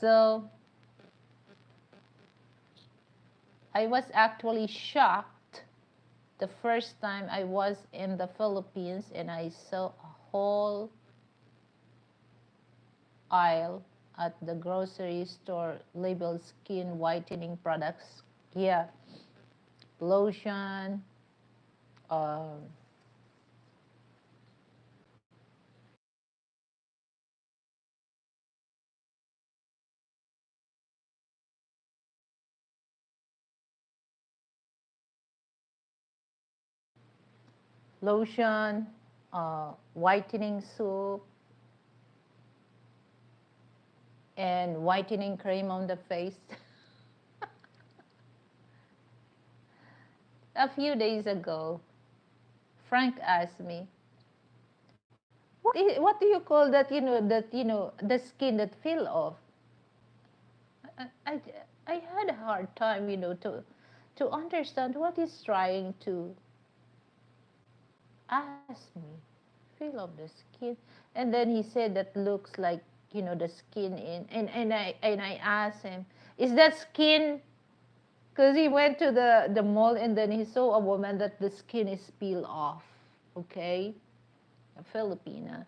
So I was actually shocked the first time I was in the Philippines and I saw a whole aisle at the grocery store labeled skin whitening products. Yeah, lotion, uh, lotion, whitening soap, and whitening cream on the face. A few days ago, Frank asked me, what do you call that, the skin that fell off? I, I, I had a hard time, to understand what he's trying to ask me. Feel of the skin. And then he said that looks like, the skin in, and I asked him, is that skin? Because he went to the mall and then he saw a woman that the skin is peeled off, okay? A Filipina.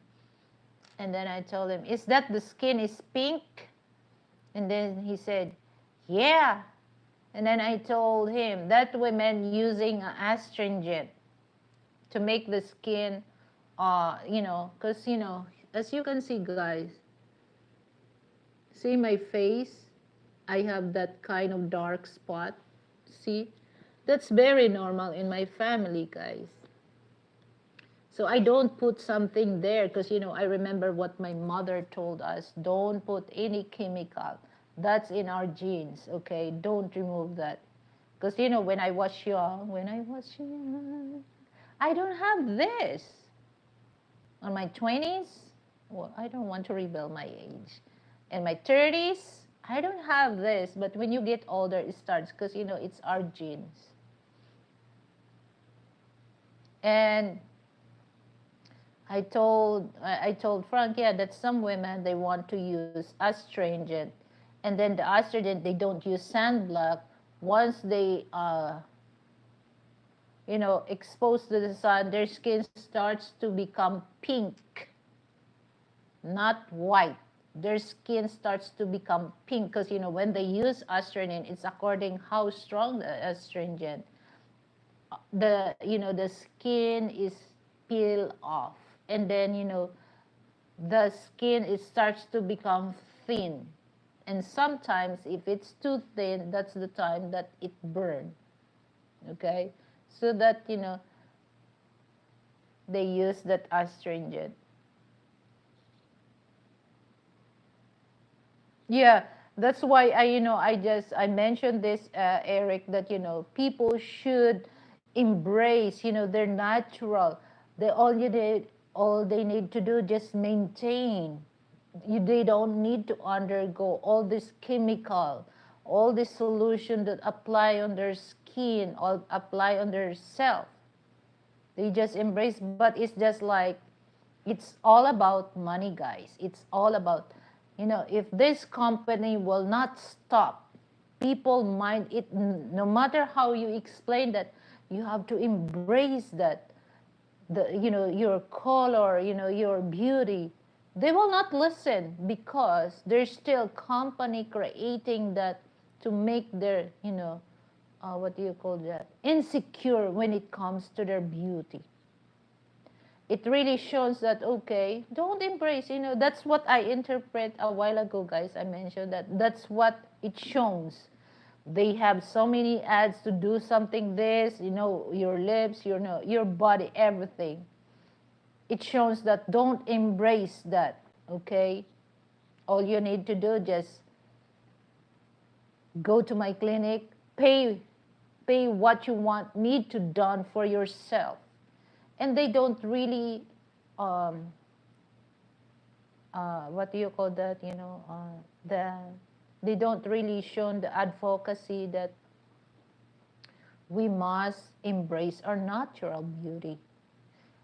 And then I told him, is that the skin is pink? And then he said, yeah. And then I told him that women using astringent to make the skin, because, as you can see, guys, see my face? I have that kind of dark spot. See? That's very normal in my family, guys. So I don't put something there because, I remember what my mother told us. Don't put any chemical. That's in our genes, okay? Don't remove that. Because, when I was young, I don't have this. On my 20s, well, I don't want to reveal my age. In my 30s, I don't have this. But when you get older, it starts because, it's our genes. And I told Frank, yeah, that some women, they want to use astringent, and then the astringent, they don't use sunblock. Once they exposed to the sun, their skin starts to become pink, not white. Their skin starts to become pink because, when they use astringent, it's according how strong the astringent. The skin is peeled off, and then the skin, it starts to become thin, and sometimes if it's too thin, that's the time that it burns, okay? So that they use that astringent. Yeah, that's why I mentioned this, Eric, that people should embrace their natural. All they need to do, just maintain. They don't need to undergo all this chemical, all this solution that apply on their skin or apply on their self. They just embrace, but it's just like, it's all about money, guys. It's all about, if this company will not stop, people mind it, no matter how you explain that, you have to embrace that, your color, your beauty. They will not listen because there's still company creating that to make their, what do you call that? Insecure when it comes to their beauty. It really shows that, okay, don't embrace, that's what I interpret a while ago, guys. I mentioned that that's what it shows. They have so many ads to do something this, your lips, your body, everything. It shows that don't embrace that, okay? All you need to do, just go to my clinic, pay what you want me to done for yourself. And they don't really, what do you call that, they don't really show the advocacy that we must embrace our natural beauty.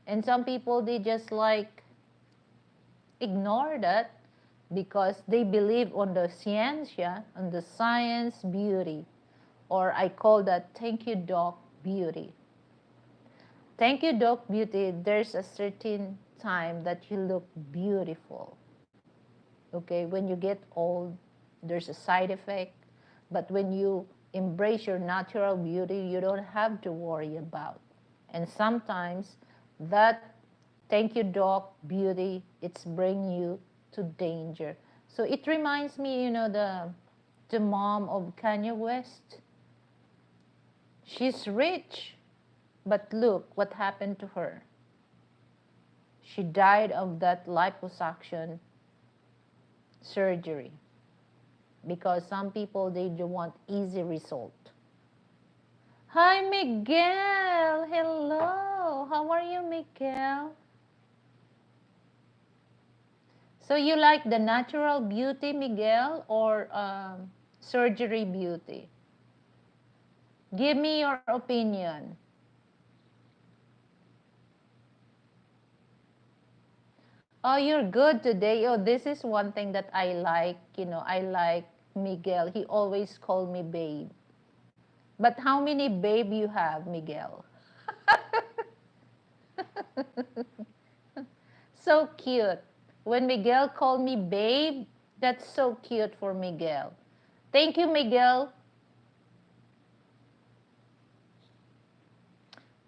And some people, they just like ignore that because they believe on the ciencia, on the science beauty, or I call that thank you doc beauty. Thank you doc beauty, there's a certain time that you look beautiful. Okay, when you get old, there's a side effect, but when you embrace your natural beauty, you don't have to worry about. And sometimes that thank you doc beauty, it's bring you to danger. So it reminds me, the mom of Kanye West. She's rich, But look what happened to her. She died of that liposuction surgery because some people, they do want easy result. Hi, Miguel. Hello. How are you, Miguel? So you like the natural beauty, Miguel, or surgery beauty? Give me your opinion. Oh, you're good today. Oh, this is one thing that I like. I like Miguel. He always called me babe. But how many babe you have, Miguel? So cute. When Miguel called me babe, that's so cute for Miguel. Thank you, Miguel.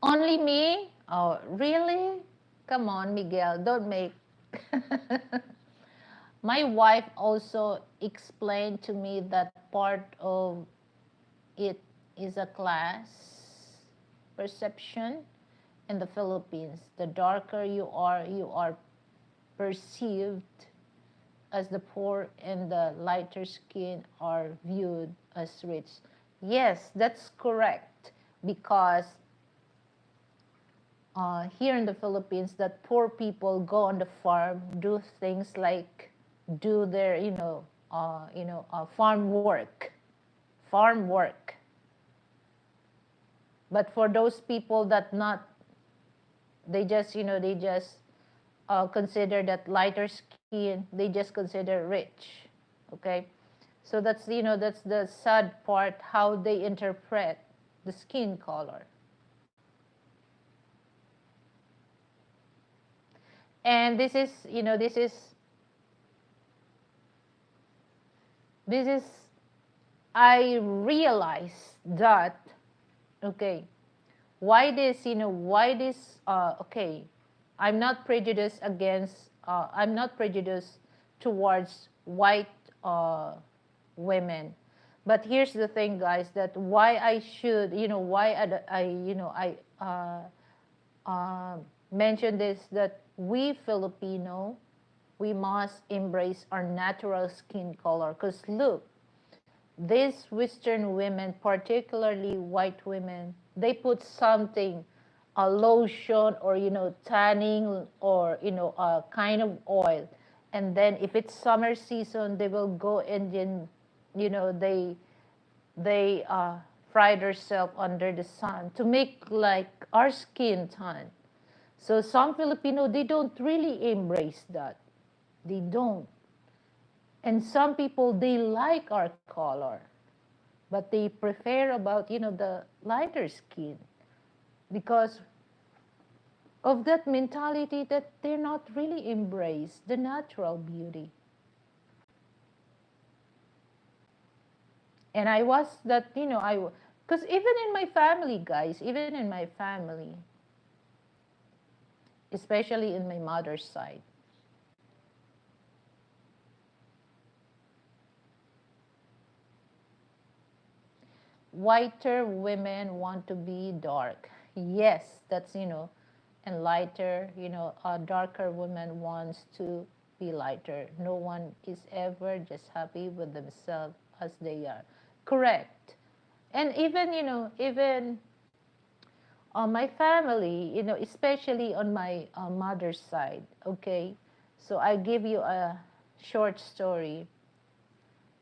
Only me? Oh, really? Come on, Miguel. Don't make. My wife also explained to me that part of it is a class perception in the Philippines. The darker you are perceived as the poor, and the lighter skin are viewed as rich. Yes, that's correct, because here in the Philippines, that poor people go on the farm, do things like do their, farm work. But for those people that not, they just consider that lighter skin, they just consider rich. Okay, so that's the sad part, how they interpret the skin color. And this is I realize that, okay, okay, I'm not prejudiced towards white uh, women. But here's the thing, guys, that why I should, why I mention this, that we Filipino, we must embrace our natural skin color. Because look, these Western women, particularly white women, they put something, a lotion, or tanning, or a kind of oil, and then if it's summer season, they will go and then they fry themselves under the sun to make like our skin tan. So some Filipino, they don't really embrace that. They don't. And some people, they like our color, but they prefer about the lighter skin, because of that mentality that they're not really embrace the natural beauty. And I was that, because even in my family, guys, even in my family, especially in my mother's side, whiter women want to be dark. Yes, that's, and lighter, a darker woman wants to be lighter. No one is ever just happy with themselves as they are. Correct. And even, even on my family, especially on my mother's side, okay? So I give you a short story.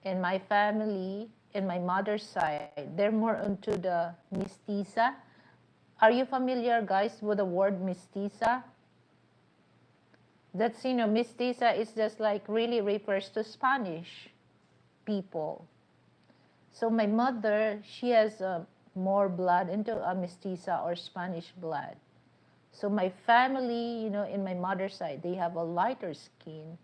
In my family, in my mother's side, they're more into the mestiza. Are you familiar, guys, with the word mestiza? That's, mestiza is just like really refers to Spanish people. So my mother, she has more blood into a mestiza or Spanish blood. So my family, in my mother's side, they have a lighter skin.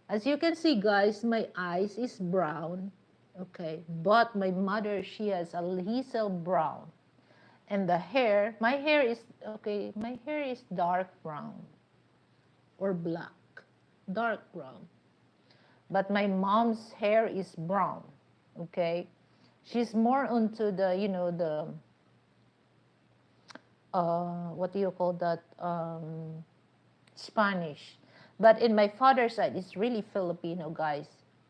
As you can see, guys, my eyes is brown, okay? But my mother, she has a hazel brown. And the hair, my hair is dark brown or black, dark brown. But my mom's hair is brown, okay? She's more onto the, what do you call that? Spanish. But in my father's side, it's really Filipino, guys.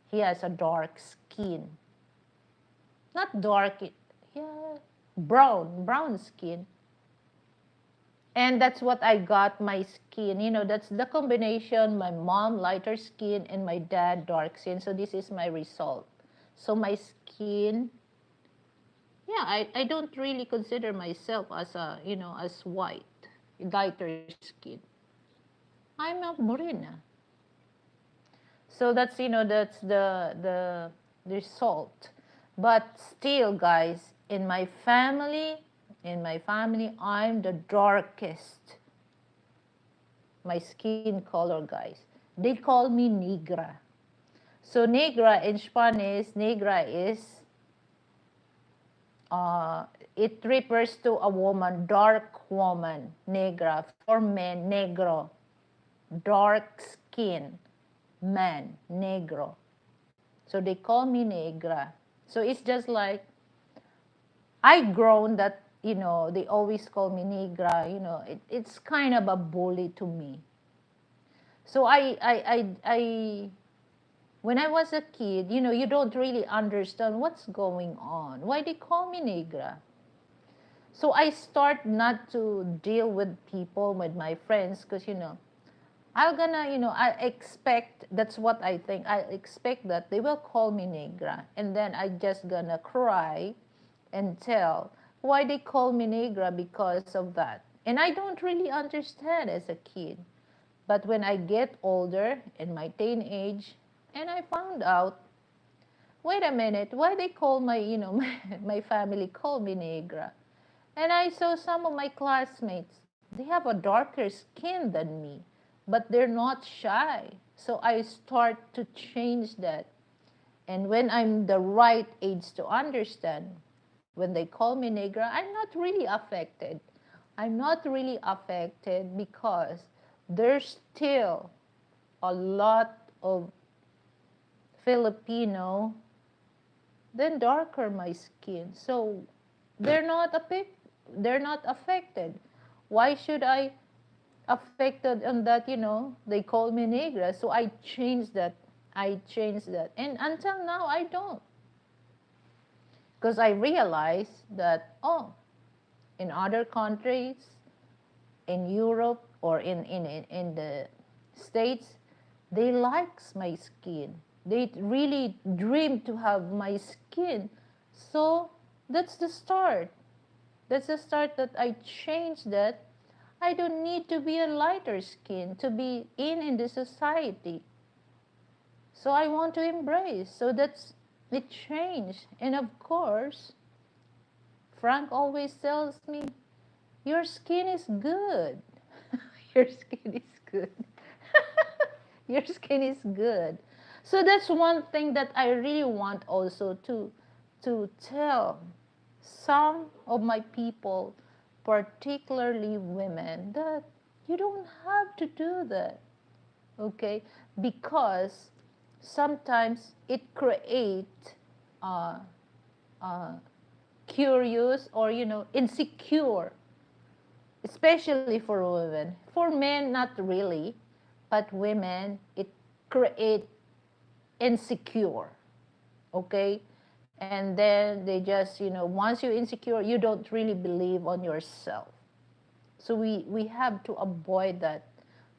He has a dark skin. Not dark, yeah, brown skin. And that's what I got my skin. That's the combination. My mom, lighter skin, and my dad, dark skin. So this is my result. So my skin, yeah, I don't really consider myself as as white, lighter skin. I'm a morena. So that's the result. But still, guys, in my family, I'm the darkest. My skin color, guys. They call me negra. So negra in Spanish, negra is it refers to a woman, dark woman, negra. For men, negro, dark skin, man, negro. So they call me negra. So it's just like I grown that, they always call me negra. It's kind of a bully to me. So when I was a kid, you don't really understand what's going on. Why they call me negra? So I start not to deal with people, with my friends, because, I expect, that's what I think. I expect that they will call me negra. And then I just gonna cry and tell why they call me negra because of that. And I don't really understand as a kid. But when I get older, in my teenage, and I found out, wait a minute, why they call my family call me negra? And I saw some of my classmates, they have a darker skin than me, but they're not shy. So I start to change that. And when I'm the right age to understand, when they call me negra, I'm not really affected. I'm not really affected because there's still a lot of Filipino, then darker my skin. So they're not affected. Why should I affected on that, they call me negra. So I changed that. And until now I don't. Because I realized that, in other countries, in Europe or in the States, they likes my skin. They really dream to have my skin. So that's the start. That's the start that I changed that. I don't need to be a lighter skin to be in the society. So I want to embrace. So that's it changed. And of course, Frank always tells me, your skin is good. Your skin is good. Your skin is good. So that's one thing that I really want also to tell some of my people, particularly women, that you don't have to do that, okay? Because sometimes it creates uh, uh, curious or insecure, especially for women. For men, not really, but women, it creates insecure, okay? And then they just, once you're insecure, you don't really believe on yourself. So we have to avoid that.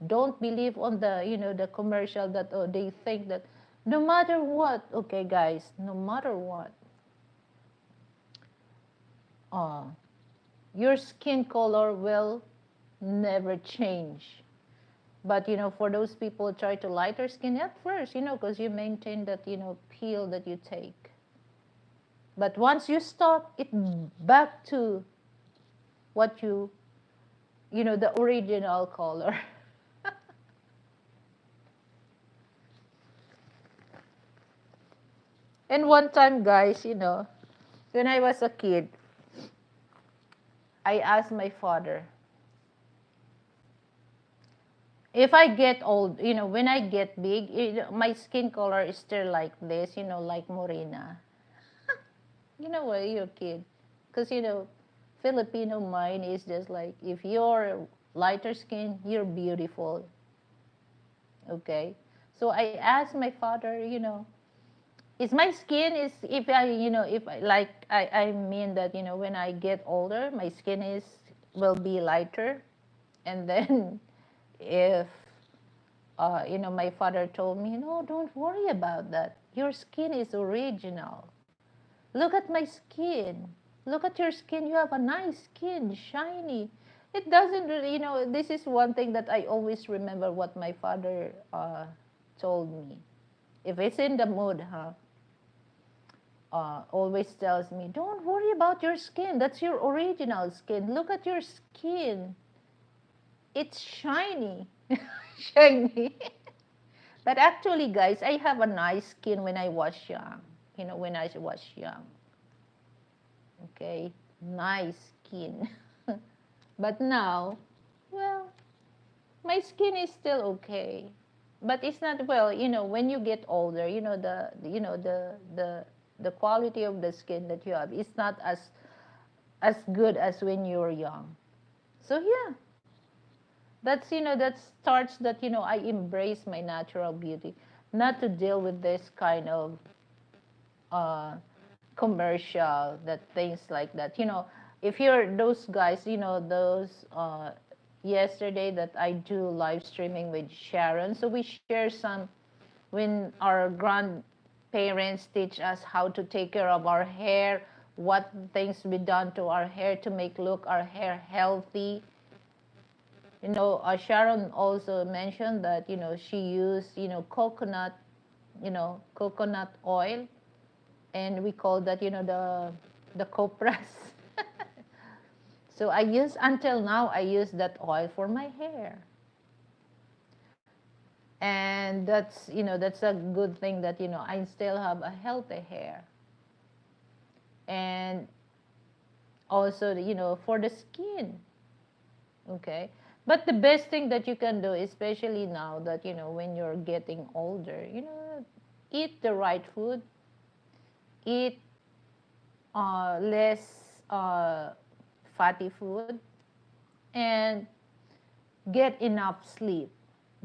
Don't believe on the commercial that they think that no matter what, okay guys, no matter what, uh, your skin color will never change. But for those people try to lighter skin at first, because you maintain that peel that you take. But once you stop, it back to what the original color. And one time, guys, when I was a kid, I asked my father, if I get old, when I get big, my skin color is still like this, like morena. Why you're a kid? Because, Filipino mind is just like, if you're lighter skin, you're beautiful. Okay. So I asked my father, is my skin is if I if I like I mean that when I get older my skin is will be lighter, and then if my father told me, no, don't worry about that, your skin is original, look at my skin, look at your skin, you have a nice skin, shiny. It doesn't really, this is one thing that I always remember what my father told me. If it's in the mood, always tells me, don't worry about your skin. That's your original skin. Look at your skin. It's shiny. Shiny. But actually, guys, I have a nice skin when I was young. When I was young. Okay? Nice skin. But now, well, my skin is still okay. But it's not, well, when you get older, the quality of the skin that you have is not as good as when you were young. So yeah, that starts that I embrace my natural beauty, not to deal with this kind of uh, commercial that things like that. If you're those guys, those yesterday that I do live streaming with Sharon, so we share some when our grandparents teach us how to take care of our hair, what things we done to our hair to make look our hair healthy. Sharon also mentioned that she used coconut oil, and we call that the copras. So until now I use that oil for my hair, and that's a good thing that I still have a healthy hair. And also for the skin. Okay. But the best thing that you can do, especially now that when you're getting older, eat the right food, eat less fatty food, and get enough sleep.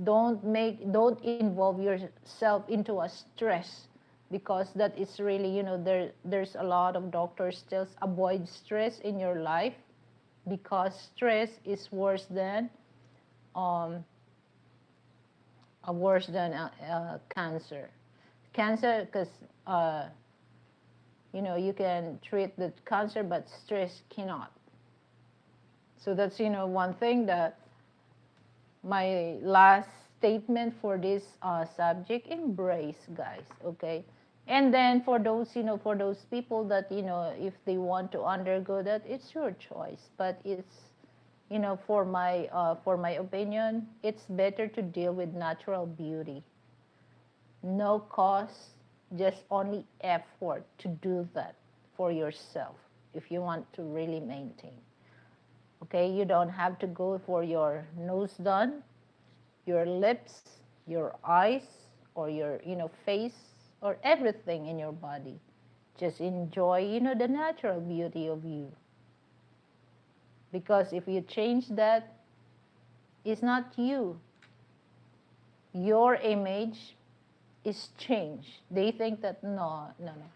Don't involve yourself into a stress, because that is really there's a lot of doctors still avoid stress in your life, because stress is um worse than cancer. Cancer, because uh, you can treat the cancer, but stress cannot. So that's one thing that my last statement for this subject: embrace, guys. Okay. And then for those people that if they want to undergo that, it's your choice, but it's for my opinion, it's better to deal with natural beauty. No cost, just only effort to do that for yourself if you want to really maintain. Okay, you don't have to go for your nose done, your lips, your eyes, or your face, or everything in your body. Just enjoy the natural beauty of you. Because if you change that, it's not you. Your image is changed. They think that no, no, no.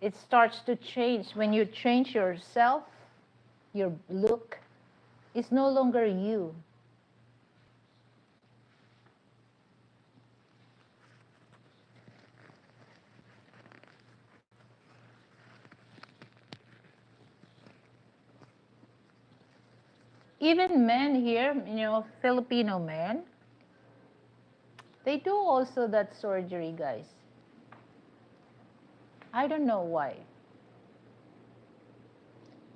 It starts to change when you change yourself. Your look is no longer you. Even men here, Filipino men, they do also that surgery, guys. I don't know why.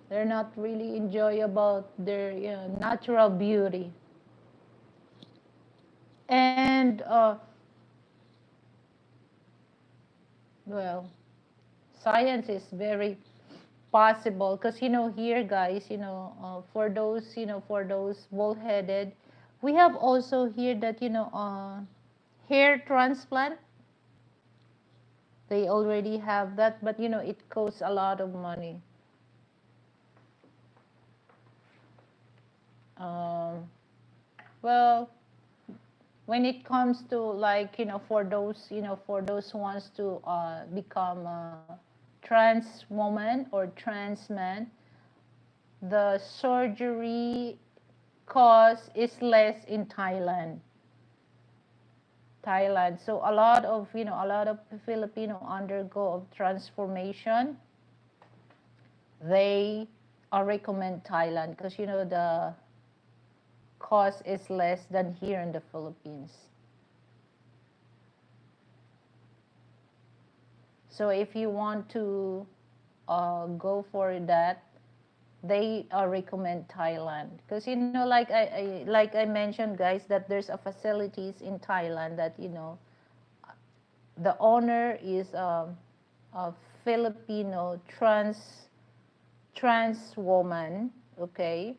They're not really enjoy about their natural beauty. And well, science is very possible, because here, guys, for those bald-headed, we have also here that hair transplant. They already have that, but it costs a lot of money. Um, well, when it comes to, like, for those, for those who wants to become a trans woman or trans man, the surgery cost is less in Thailand. So a lot of Filipino undergo of transformation. They recommend Thailand because the cost is less than here in the Philippines. So if you want to go for that, they recommend Thailand because like I mentioned, guys, that there's a facilities in Thailand that the owner is a Filipino trans woman. Okay,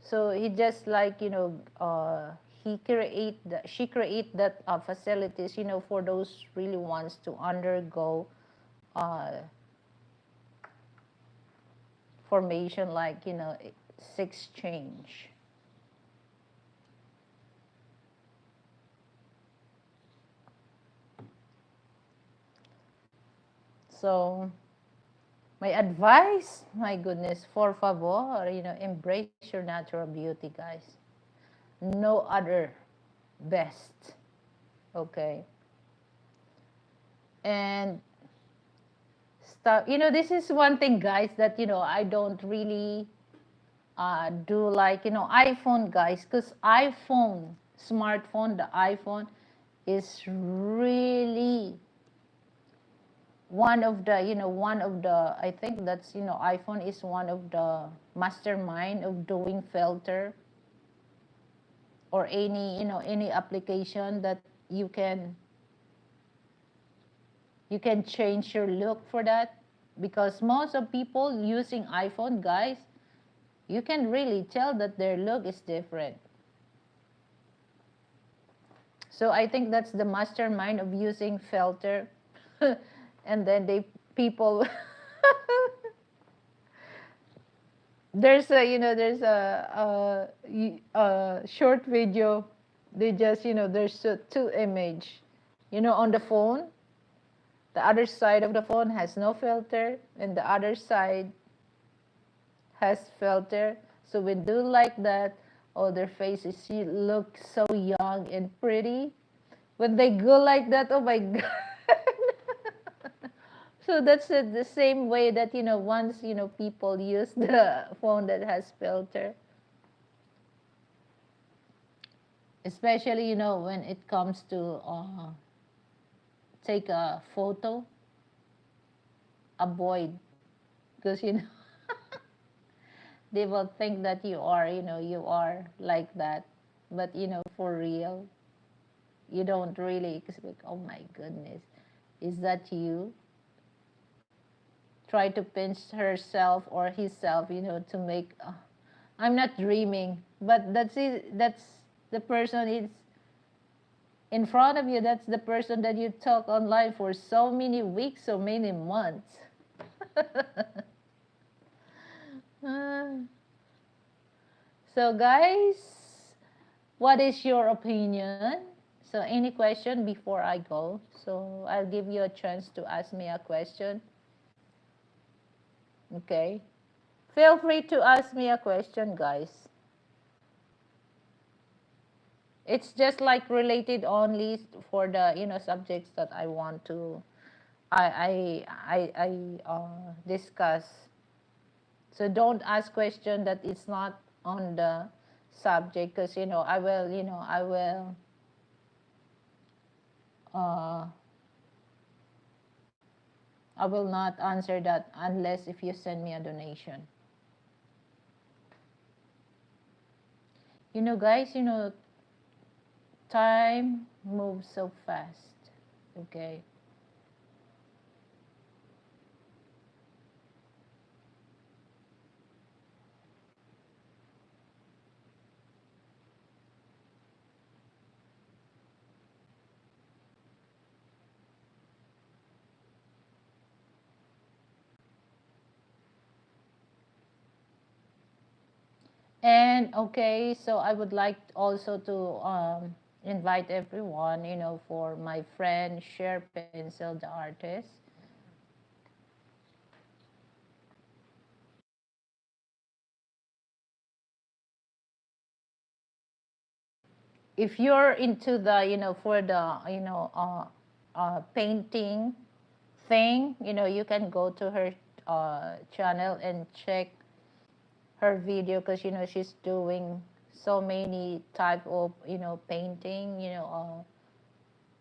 so he just like she create that facilities for those really wants to undergo uh, formation, like sex change. So my advice, my goodness, por favor, embrace your natural beauty, guys. No other best. Okay. And stop. This is one thing, guys, that I don't really do, like iPhone, guys, because the iPhone is really one of the, I think that's iPhone is one of the mastermind of doing filter or any application that you can change your look for that, because most of people using iPhone, guys, you can really tell that their look is different. So I think that's the mastermind of using filter. And then people there's a short video. They just there's two image on the phone. The other side of the phone has no filter, and the other side has filter. So when do like that, oh, their faces look so young and pretty. When they go like that, oh my god. So that's the same way that once people use the phone that has filter, especially when it comes to take a photo, avoid, because they will think that you are like that, but for real, you don't really expect, oh my goodness, is that you? Try to pinch herself or himself to make I'm not dreaming, but that's it. That's the person is in front of you. That's the person that you talk online for so many weeks, so many months. So guys, what is your opinion? So any question before I go? So I'll give you a chance to ask me a question. Okay. Feel free to ask me a question, guys. It's just like related only for the subjects that I want to discuss. So don't ask question that is not on the subject, because uh, I will not answer that unless if you send me a donation. Guys, time moves so fast. Okay. And okay, so I would like also to invite everyone, for my friend Share Pencil, the artist. If you're into the, for the, painting thing, you can go to her channel and check her video because, she's doing so many type of, painting,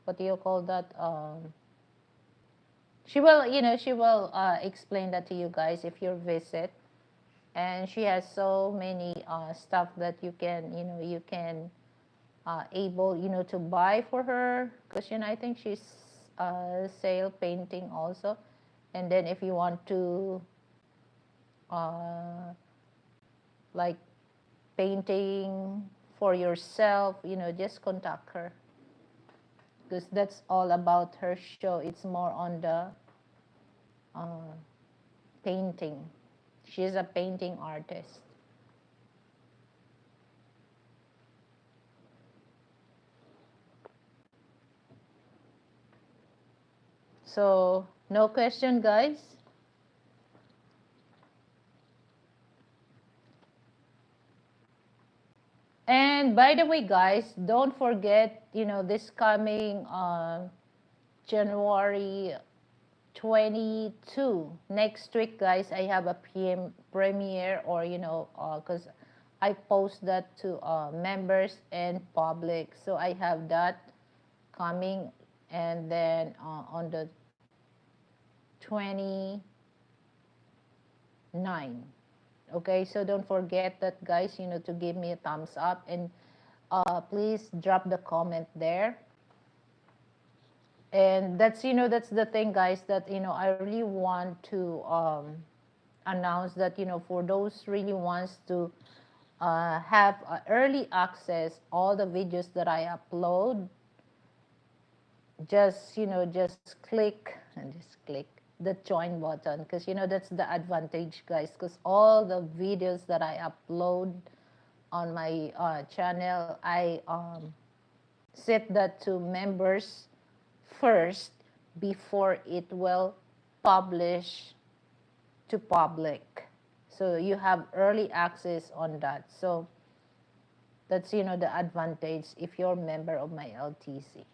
what do you call that? She will explain that to you guys if you visit. And she has so many stuff that you can able to buy for her because I think she's sale painting also. And then if you want to uh, like painting for yourself, just contact her because that's all about her show. It's more on the uh, painting. She's a painting artist. So no question, guys. And by the way, guys, don't forget, this coming January 22, next week, guys, I have a premiere, or, because I post that to members and public. So I have that coming. And then on the 29. Okay, so don't forget that, guys, to give me a thumbs up, and please drop the comment there. And that's the thing, guys, that I really want to announce that for those really wants to have early access all the videos that I upload, just click the join button, because that's the advantage, guys, because all the videos that I upload on my channel, I set that to members first before it will publish to public. So you have early access on that. So that's the advantage if you're a member of my LTC.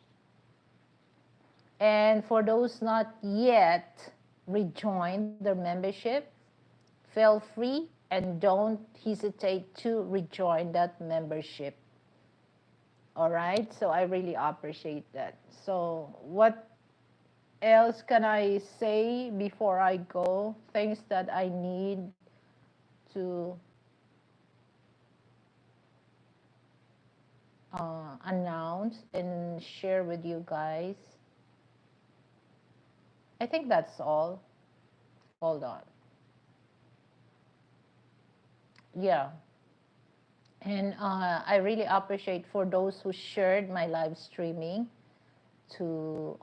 And for those not yet rejoined their membership, feel free and don't hesitate to rejoin that membership. All right, so I really appreciate that. So what else can I say before I go? Things that I need to announce and share with you guys. I think that's all. Hold on. Yeah. And I really appreciate for those who shared my live streaming to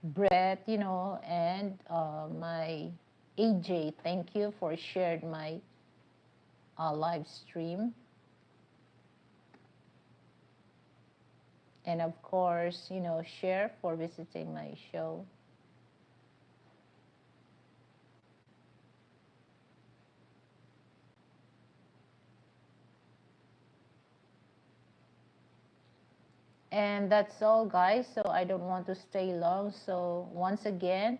Brett, and my AJ. Thank you for sharing my live stream. And of course, share for visiting my show. And that's all, guys. So I don't want to stay long. So once again,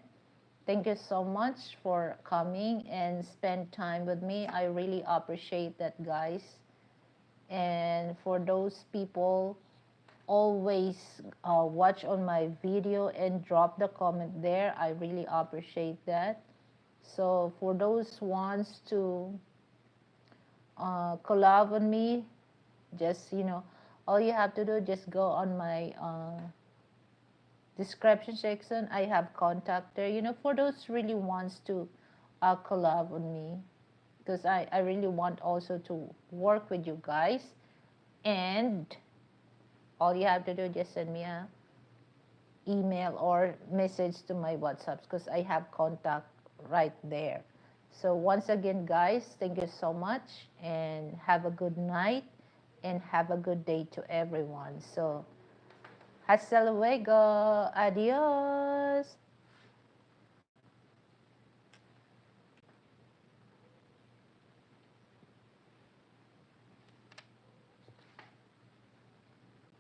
thank you so much for coming and spend time with me. I really appreciate that, guys. And for those people always watch on my video and drop the comment there, I really appreciate that. So for those wants to collab on me, just all you have to do, just go on my description section. I have contact there, for those really wants to collab on me, because I really want also to work with you guys. And all you have to do, just send me a email or message to my WhatsApp, because I have contact right there. So once again, guys, thank you so much, and have a good night, and have a good day to everyone. So hasta luego, adios.